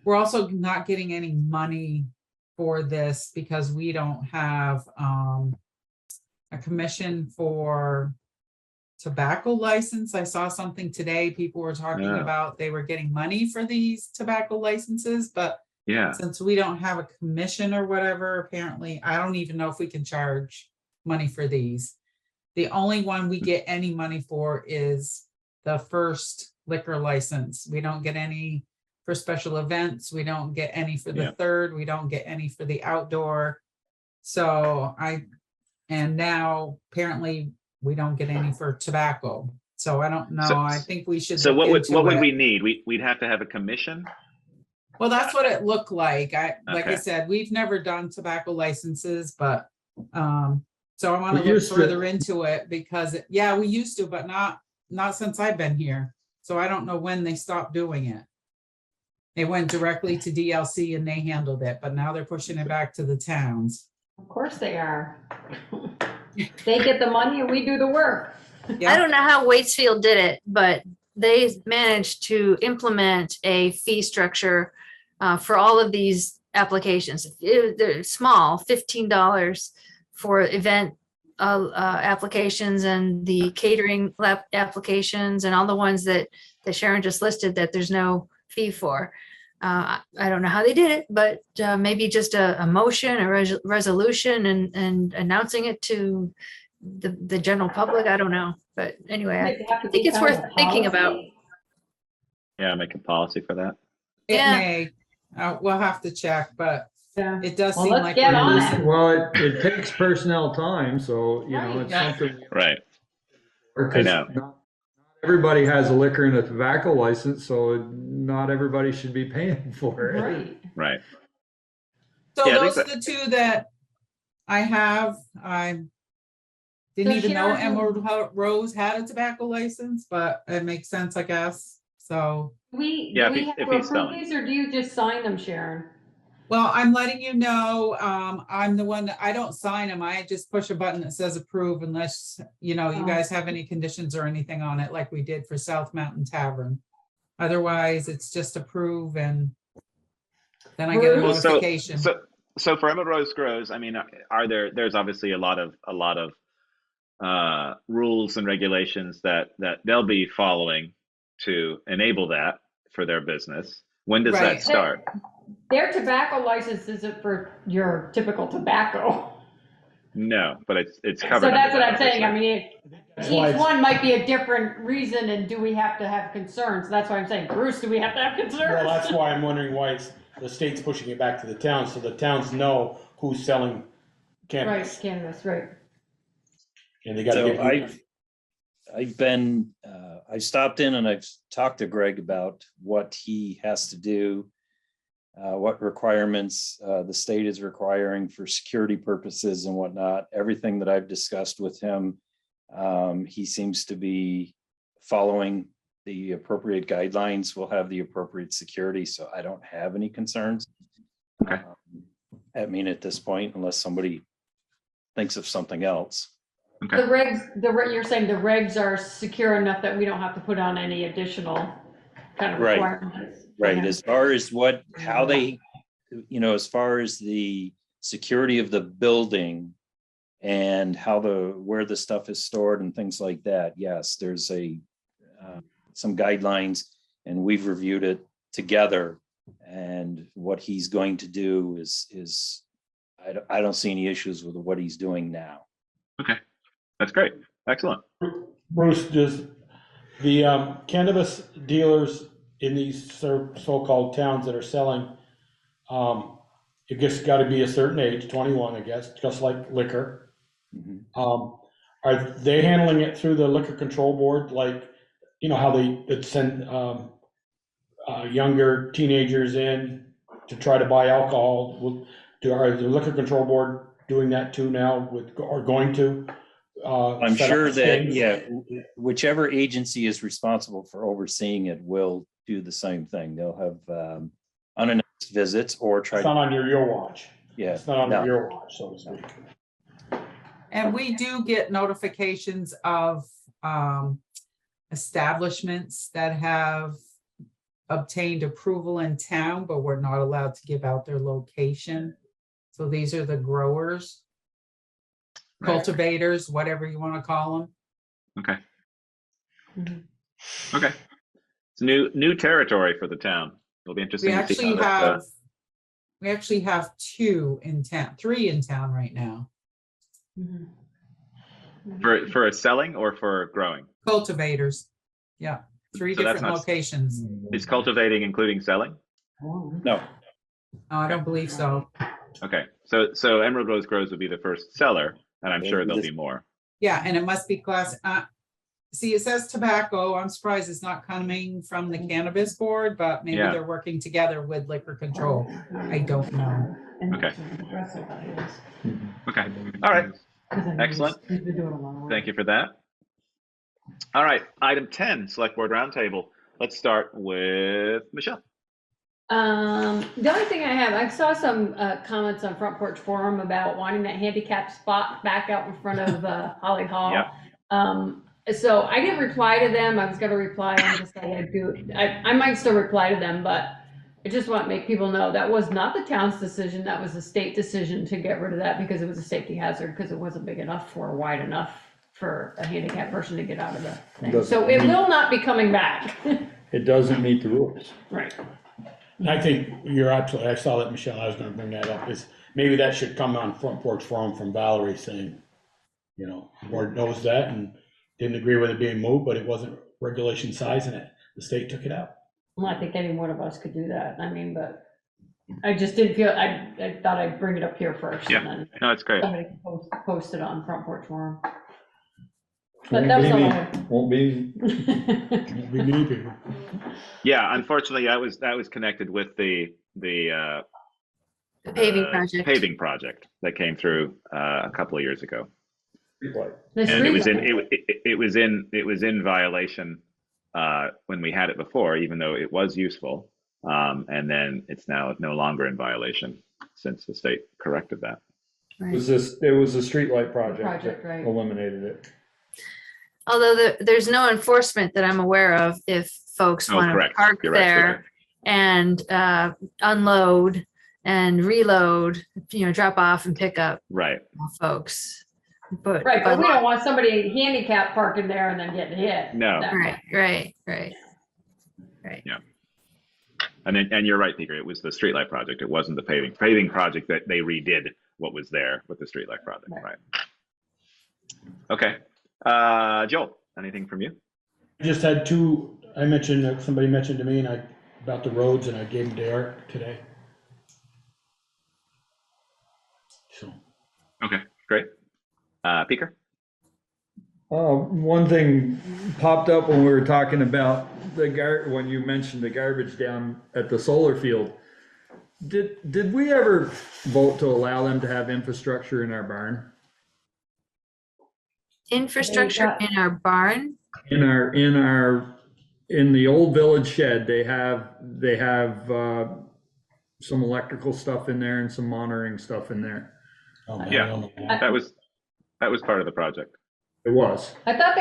we're also not getting any money for this because we don't have a commission for tobacco license. I saw something today. People were talking about they were getting money for these tobacco licenses, but since we don't have a commission or whatever, apparently, I don't even know if we can charge money for these. The only one we get any money for is the first liquor license. We don't get any for special events. We don't get any for the third. We don't get any for the outdoor. So and now apparently we don't get any for tobacco. So I don't know. I think we should. So what would we need? We'd have to have a commission? Well, that's what it looked like. Like I Okay. said, we've never done tobacco licenses, but so I want to We look used to. further into it because we used to, but not since I've been here. So I don't know when they stopped doing it. It went directly to DLC and they handled it, but now they're pushing it back to the towns. Of course they are. They get the money and we do the work. I Yeah, don't know how Waitsfield did it, but they managed to implement a fee structure for all of these applications. They're small, $15 for event applications and the catering applications and all the ones that Sharon just listed that there's no fee for. I don't know how they did it, but maybe just a motion, a resolution and announcing it to the general public. I don't know. But anyway, I think it's worth thinking about. Yeah, make a policy for that. it Yeah. may. We'll have to check, but Yeah. it does Well, seem let's like get we're on losing. it. Well, it takes personnel time, so, you know, Right. it's Yeah. something. Right. Because know. not everybody has a liquor and a tobacco license, so not everybody should be paying for it. Right. Right. So Yeah, I think those are the two that I have. I didn't So even know Sharon, Emerald Rose had a tobacco license, but it makes sense, I guess. So, Do we Yeah, have if to he's approve selling. these or do you just sign them, Sharon? well, I'm letting you know, I'm the one that I don't sign them. I just push a button that says approve unless, you know, you Oh. guys have any conditions or anything on it like we did for South Mountain Tavern. Otherwise, it's just approve and then I get a Well, notification. So for Emerald Rose Grows, I mean, there's obviously a lot of rules and regulations that they'll be following to enable that for their business. When does Right. that start? Their tobacco license isn't for your typical tobacco. No, but it's So covered. that's under what that, I'm saying. I obviously. mean, That's why each it's- one might be a different reason and do we have to have concerns? That's why I'm saying, Bruce, do we have to have concerns? Well, that's why I'm wondering why the state's pushing it back to the towns, so the towns know who's selling Right, cannabis. cannabis, right. And they gotta So get. I stopped in and I've talked to Greg about what he has to do, what requirements the state is requiring for security purposes and whatnot. Everything that I've discussed with him, he seems to be following the appropriate guidelines. Will have the appropriate security, so I don't have any concerns. Okay. I mean, at this point, unless somebody thinks of something else. Okay. The regs, you're saying the regs are secure enough that we don't have to put on any additional kind of Right. requirements. Right, Okay. as far as how they, as far as the security of the building and where the stuff is stored and things like that, yes, there's some guidelines and we've reviewed it together. And what he's going to do is I don't see any issues with what he's doing now. Okay, that's great. Excellent. Bruce, does the cannabis dealers in these so-called towns that are selling, it just gotta be a certain age, 21, I guess, just like liquor. Mhm. Are they handling it through the liquor control board, like, you know, how they send younger teenagers in to try to buy alcohol? Are the liquor control board doing that too now or going to? I'm set up sure that, things? yeah, whichever agency is responsible for overseeing it will do the same thing. They'll have unannounced visits or try It's not to, on your watch. yeah. It's not on no. your watch, so to speak. And we do get notifications of establishments that have obtained approval in town, but we're not allowed to give out their location. So these are the growers, Right. cultivators, whatever you want to call them. Okay. Mhm. Okay. It's new territory for the town. It'll be interesting We to see actually how this, have 2 in town, 3 in town right now. Mhm. for selling or for growing. Cultivators. Yeah, 3 So that's different not- locations. Is cultivating including selling? Oh, No, I don't believe so. Okay. So Emerald Rose Grows would be the first seller, and I'm It'll sure be there'll the- be more. Yeah, and it must be class, see, it says tobacco. I'm surprised it's not coming from the cannabis board, but maybe Yeah. they're working together with liquor control. I don't know. Okay. Okay. All right. Excellent. He's been doing a lot of work. Thank you for that. All right. Item 10, Select Board Roundtable. Let's start with Michelle. The only thing I have, I saw some comments on Front Porch Forum about wanting that handicap spot back out in front of Holly Hall. Yep. So I didn't reply to them. I was gonna reply and just say I'd do, I might still reply to them, but I just want to make people know that was not the town's decision. That was the state decision to get rid of that because it was a safety hazard, because it wasn't big enough or wide enough for a handicapped person to get out of the thing. So it will not be coming back. It doesn't meet the rules. Right. And I think you're absolutely, I saw that, Michelle, I was gonna bring that up, is maybe that should come on Front Porch Forum from Valerie saying, you know, the board knows that and didn't agree with it being moved, but it wasn't regulation size and the state took it out. Well, I think any one of us could do that. I mean, but I just didn't feel, I thought I'd bring it up here first. Yeah. And then No, it's great. somebody can post it on Front Porch Forum. But that was all I had. Won't be. Won't be many people. Yeah, unfortunately, that was connected with the Paving project. paving project that came through a couple of years ago. The And street it was in violation when we had it before, even though it was useful. And then it's now no longer in violation since the state corrected that. It was a streetlight project Project, that right. eliminated it. Although there's no enforcement that I'm aware of if folks Oh, want to correct. park You're right, there and unload and reload, you know, drop off and pick up Right. folks. But, Right, but we don't want somebody handicapped parking there and then getting hit. No. That- right. And you're right, Peter. It was the streetlight project. It wasn't the paving project that they redid what was there with the streetlight project. Right. Okay. Joel, anything from you? I just had two, I mentioned, somebody mentioned to me about the roads and I gave them to Eric today. So. Okay, great. Peter? One thing popped up when we were talking about when you mentioned the garbage down at the solar field. Did we ever vote to allow them to have infrastructure in our barn? Infrastructure in our barn? In the old village shed, they have some electrical stuff in there and some monitoring stuff in there. Oh, man, Yeah. I don't know. That was part of the project. It was. I thought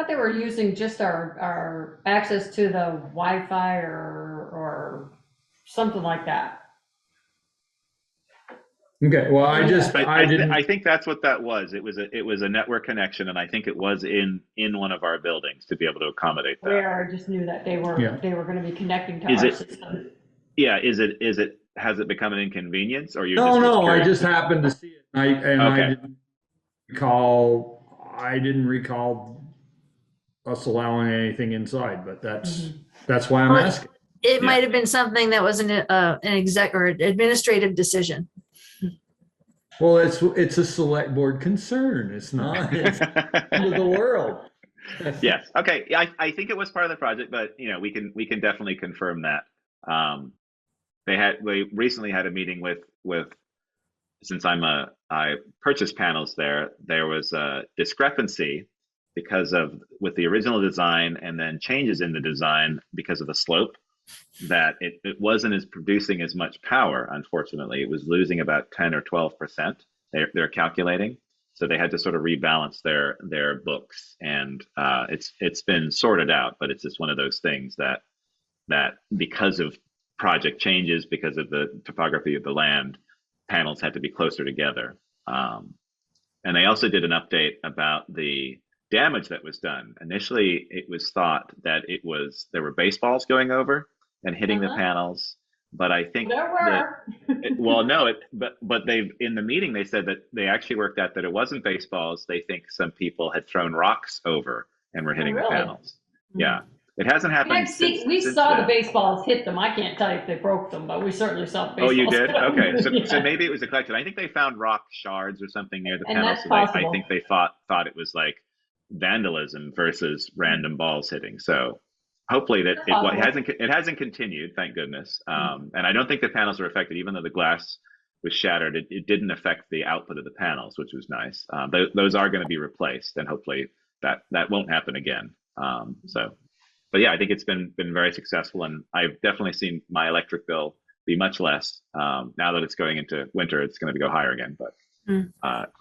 they were using just our access to the Wi-Fi or something like that. Okay, well, I didn't. I think that's what that was. It was a network connection, and I think it was in one of our buildings to be able to accommodate that. Where I just knew that they were going to be connecting to our system. Yeah, has it become an inconvenience, or you're No, I curious? just happened to see it, and Okay. I didn't recall us allowing anything inside, but that's why I'm Well, asking. It might have been something that was an exec or administrative decision. Well, it's a select board concern. It's not it's the end of the world. Yes. Okay. I think it was part of the project, but we can definitely confirm that. They recently had a meeting with since I purchased panels there was a discrepancy with the original design and then changes in the design because of the slope, that it wasn't producing as much power. Unfortunately, it was losing about 10 or 12%. They're calculating, so they had to sort of rebalance their books, and it's been sorted out. But it's just one of those things that because of project changes, because of the topography of the land, panels had to be closer together. And they also did an update about the damage that was done. Initially, it was thought that there were baseballs going over and hitting the panels, but I think but they've in the meeting they said that they actually worked out that it wasn't baseballs. They think some people had thrown rocks over and were hitting the panels. Yeah. It hasn't happened We saw the baseballs hit them. I can't tell you if they broke them, but we certainly saw the baseballs. Oh, you did? Okay. Yeah. So maybe it was a collection. I think they found rock shards or something near the And panel. that's So possible. I think they thought it was like vandalism versus random balls hitting. So hopefully that it hasn't continued, thank goodness. And I don't think the panels were affected, even though the glass was shattered. It didn't affect the output of the panels, which was nice. Those are going to be replaced, and hopefully that won't happen again. but yeah, I think it's been very successful, and I've definitely seen my electric bill be much less. Now that it's going into winter, it's going to go higher again, but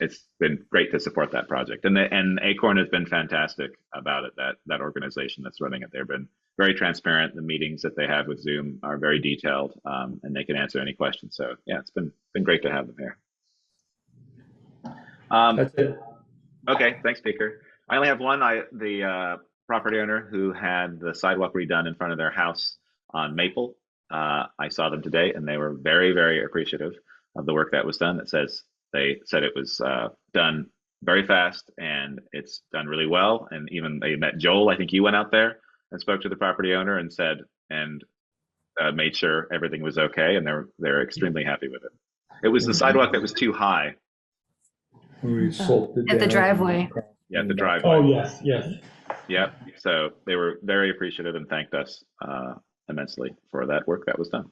it's been great to support that project. And Acorn has been fantastic about it, that organization that's running it. They've been very transparent. The meetings that they have with Zoom are very detailed, and they can answer any questions. So yeah, it's been great to have them here. That's it. Okay, thanks, Speaker. I only have one. The property owner who had the sidewalk redone in front of their house on Maple. I saw them today, and they were very, very appreciative of the work that was done. They said it was done very fast, and it's done really well. And even they met Joel. I think you went out there and spoke to the property owner and said made sure everything was okay, and they're extremely happy with it. It was the sidewalk that was too high. We salted At the down. driveway. Yeah, the driveway. Oh, yes, yes. Yep. So they were very appreciative and thanked us immensely for that work that was done.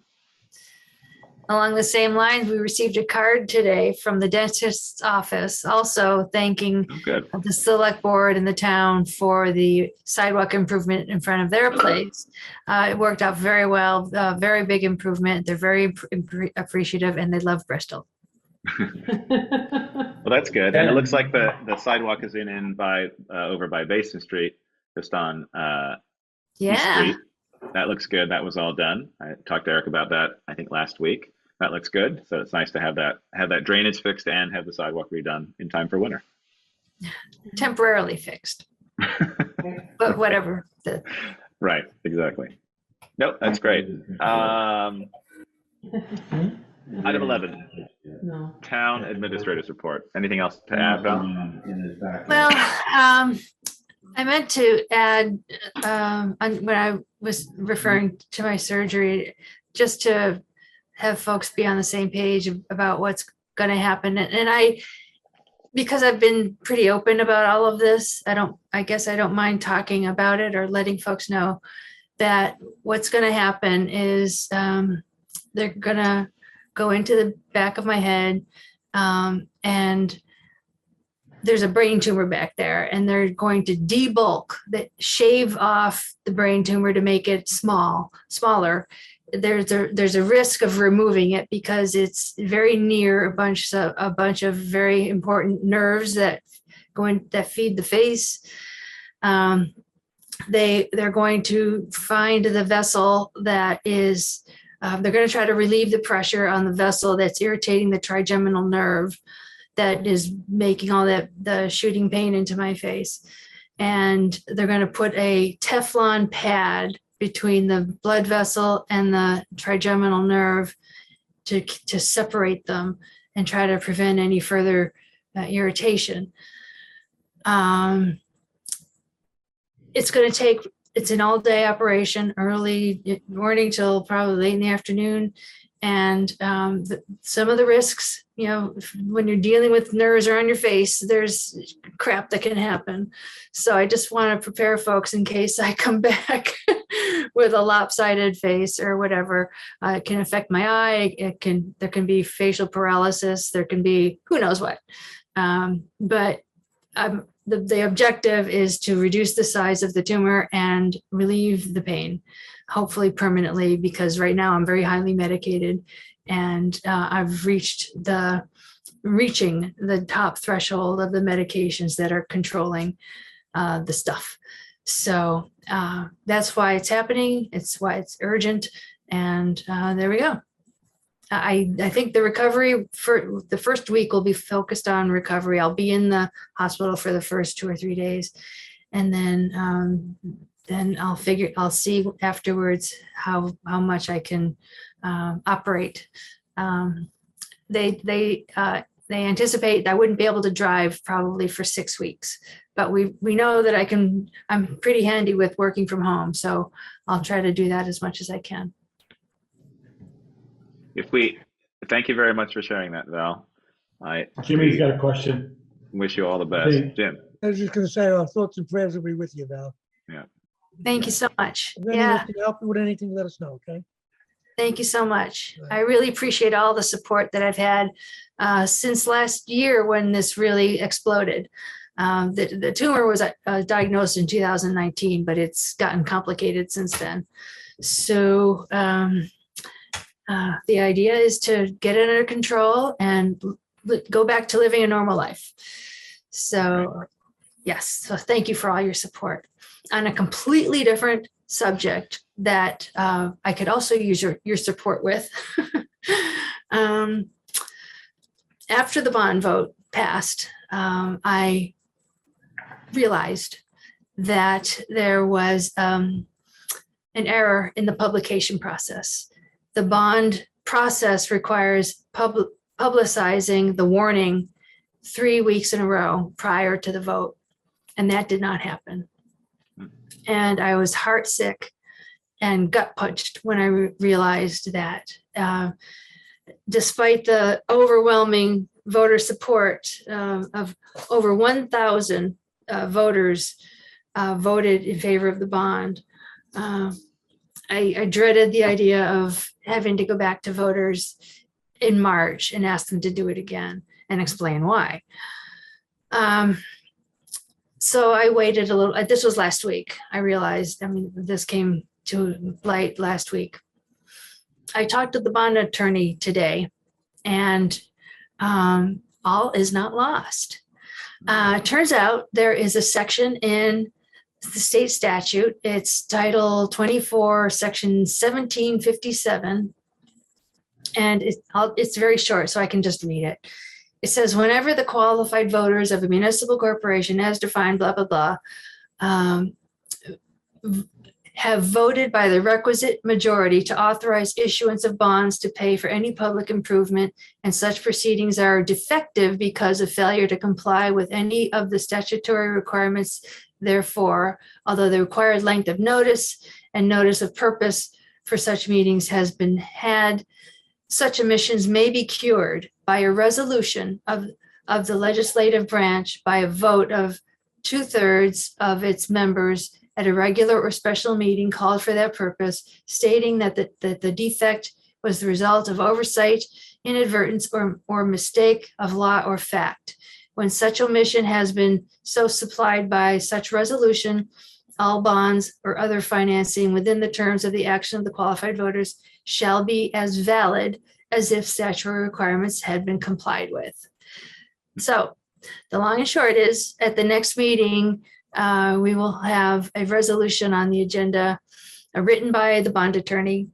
Along the same lines, we received a card today from the dentist's office, also thanking Good. the select board and the town for the sidewalk improvement in front of their place. It worked out very well, very big improvement. They're very appreciative, and they love Bristol. Well, that's good. And it looks like the sidewalk is in by over by Basin Street, just on East Street. That looks good. That was all done. I talked to Eric about that, I think, last week. That looks good. So it's nice to have that drainage fixed and have the sidewalk redone in time for winter. Temporarily fixed. But whatever. Right, exactly. Nope, that's great. Item 11. No. Town Administrator's Report. Anything else to add, Val? Well, I meant to add, when I was referring to my surgery, just to have folks be on the same page about what's going to happen. And because I've been pretty open about all of this, I guess I don't mind talking about it or letting folks know that what's going to happen is they're going to go into the back of my head, and there's a brain tumor back there, and they're going to debulk, shave off the brain tumor to make it smaller. There's a risk of removing it because it's very near a bunch of very important nerves that feed the face. They're going to find the vessel that is. They're going to try to relieve the pressure on the vessel that's irritating the trigeminal nerve that is making all the shooting pain into my face. And they're going to put a Teflon pad between the blood vessel and the trigeminal nerve to separate them and try to prevent any further irritation. It's an all-day operation, early morning till probably late in the afternoon. And some of the risks, when you're dealing with nerves around your face, there's crap that can happen. So I just want to prepare folks in case I come back with a lopsided face or whatever. It can affect my eye. There can be facial paralysis. There can be who knows what. But the objective is to reduce the size of the tumor and relieve the pain, hopefully permanently, because right now I'm very highly medicated, and I've reaching the top threshold of the medications that are controlling the stuff. So that's why it's happening. It's why it's urgent. And there we go. I think the recovery for the first week will be focused on recovery. I'll be in the hospital for the first 2 or 3 days, and then I'll see afterwards how much I can operate. They anticipate I wouldn't be able to drive probably for 6 weeks, but we know that I'm pretty handy with working from home, so I'll try to do that as much as I can. Thank you very much for sharing that, Val. Jimmy's got a question. Wish you all the best. Okay. Jim. I was just going to say our thoughts and prayers will be with you, Val. Yeah. Thank you so much. If anyone can help you with anything, let us know, okay? Thank you so much. I really appreciate all the support that I've had since last year when this really exploded. The tumor was diagnosed in 2019, but it's gotten complicated since then. So the idea is to get it under control and go back to living a normal life. So yes, so thank you for all your support. On a completely different subject that I could also use your support with. After the bond vote passed, I realized that there was an error in the publication process. The bond process requires publicizing the warning 3 weeks in a row prior to the vote, and that did not happen. And I was heartsick and gut punched when I realized that despite the overwhelming voter support of over 1,000 voters voted in favor of the bond, I dreaded the idea of having to go back to voters in March and ask them to do it again and explain why. So I waited a little. This was last week. I realized, this came to light last week. I talked to the bond attorney today, and all is not lost. Turns out there is a section in the state statute. It's Title 24, Section 1757, and it's very short, so I can just read it. It says, whenever the qualified voters of a municipal corporation as defined, blah, blah, blah, have voted by the requisite majority to authorize issuance of bonds to pay for any public improvement, and such proceedings are defective because of failure to comply with any of the statutory requirements. Therefore, although the required length of notice and notice of purpose for such meetings has been had, such omissions may be cured by a resolution of the legislative branch by a vote of 2/3 of its members at a regular or special meeting called for that purpose, stating that the defect was the result of oversight, inadvertence, or mistake of law or fact. When such omission has been so supplied by such resolution, all bonds or other financing within the terms of the action of the qualified voters shall be as valid as if statutory requirements had been complied with. So the long and short is, at the next meeting, we will have a resolution on the agenda written by the bond attorney,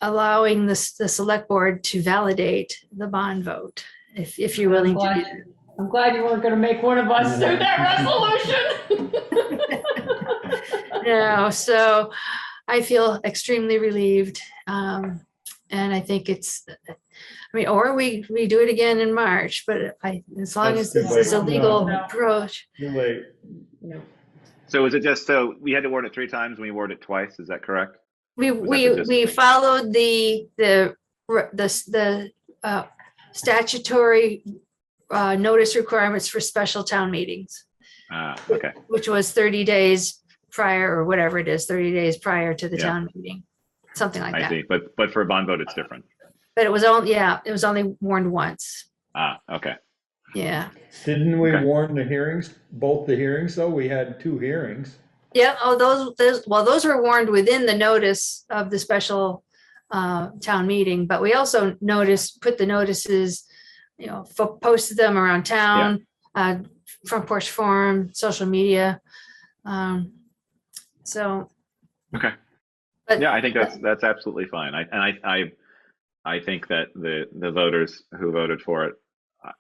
allowing the select board to validate the bond vote, if you're willing to do that. I'm glad you weren't gonna make one of us do that resolution. No, so I feel extremely relieved. And I think or we do it again in March, but as long as this is a legal approach. Too late. So is it just, so we had to warn it 3 times and we warned it twice, is that correct? We followed the statutory notice requirements for special town meetings. Okay. Which was 30 days prior, or whatever it is, 30 days prior to the town meeting, something like that. I see, but for a bond vote, it's different. But it was only warned once. Okay. Yeah. Didn't we warn the hearings, both the hearings though? We had 2 hearings. Yeah. Oh, those were warned within the notice of the special town meeting, but we also put the notices, posted them around town, front porch forum, social media. So. Okay. But, yeah, I think that's absolutely fine. I think that the voters who voted for it,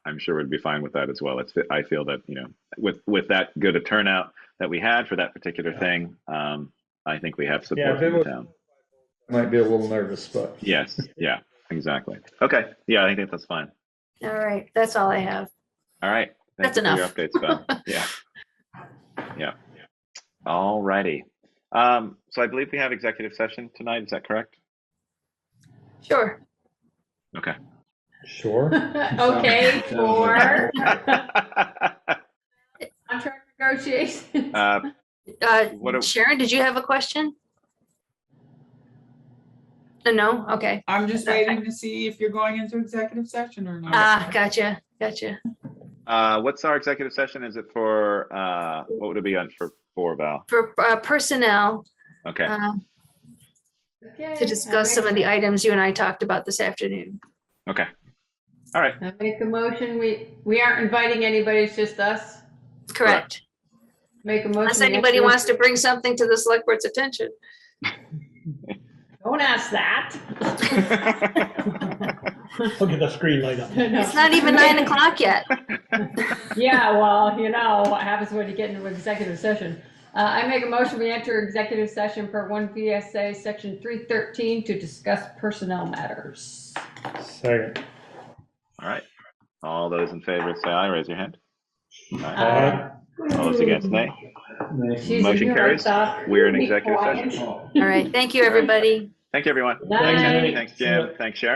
I'm sure would be fine with that as well. I feel that, with that good a turnout that we had for that particular thing, I think we have support from the town. Might be a little nervous, but. Yes, yeah, exactly. Okay, yeah, I think that's fine. All right, that's all I have. All right. That's enough. For your updates, Val. Yeah. All righty. So I believe we have executive session tonight. Is that correct? Sure. Okay. Sure. Okay, for contract negotiations. Sharon, did you have a question? No? Okay. I'm just waiting to see if you're going into executive session or not. Gotcha. What's our executive session? Is it for, what would it be on for Val? For personnel, Okay, Okay, to discuss some of the items you and I talked about this afternoon. okay. All right, I make a motion, we aren't inviting anybody, it's just us. Correct. Make a motion. Unless we anybody enter- wants to bring something to the select board's attention. Don't ask that. Look at the screen light up. It's not even 9 o'clock yet. Yeah, well, you know what happens when you get into executive session. I make a motion, we enter executive session per 1 VSA section 313 to discuss personnel matters. Second. all right. All those in favor say aye, raise your hand. Aye. Aye. All those against, nay. She's Motion in here, carries. I thought. We're in Be executive quiet. session. All right. Thank you, everybody. Thank you, everyone. Night. Thanks, Jim. Thanks, Sharon.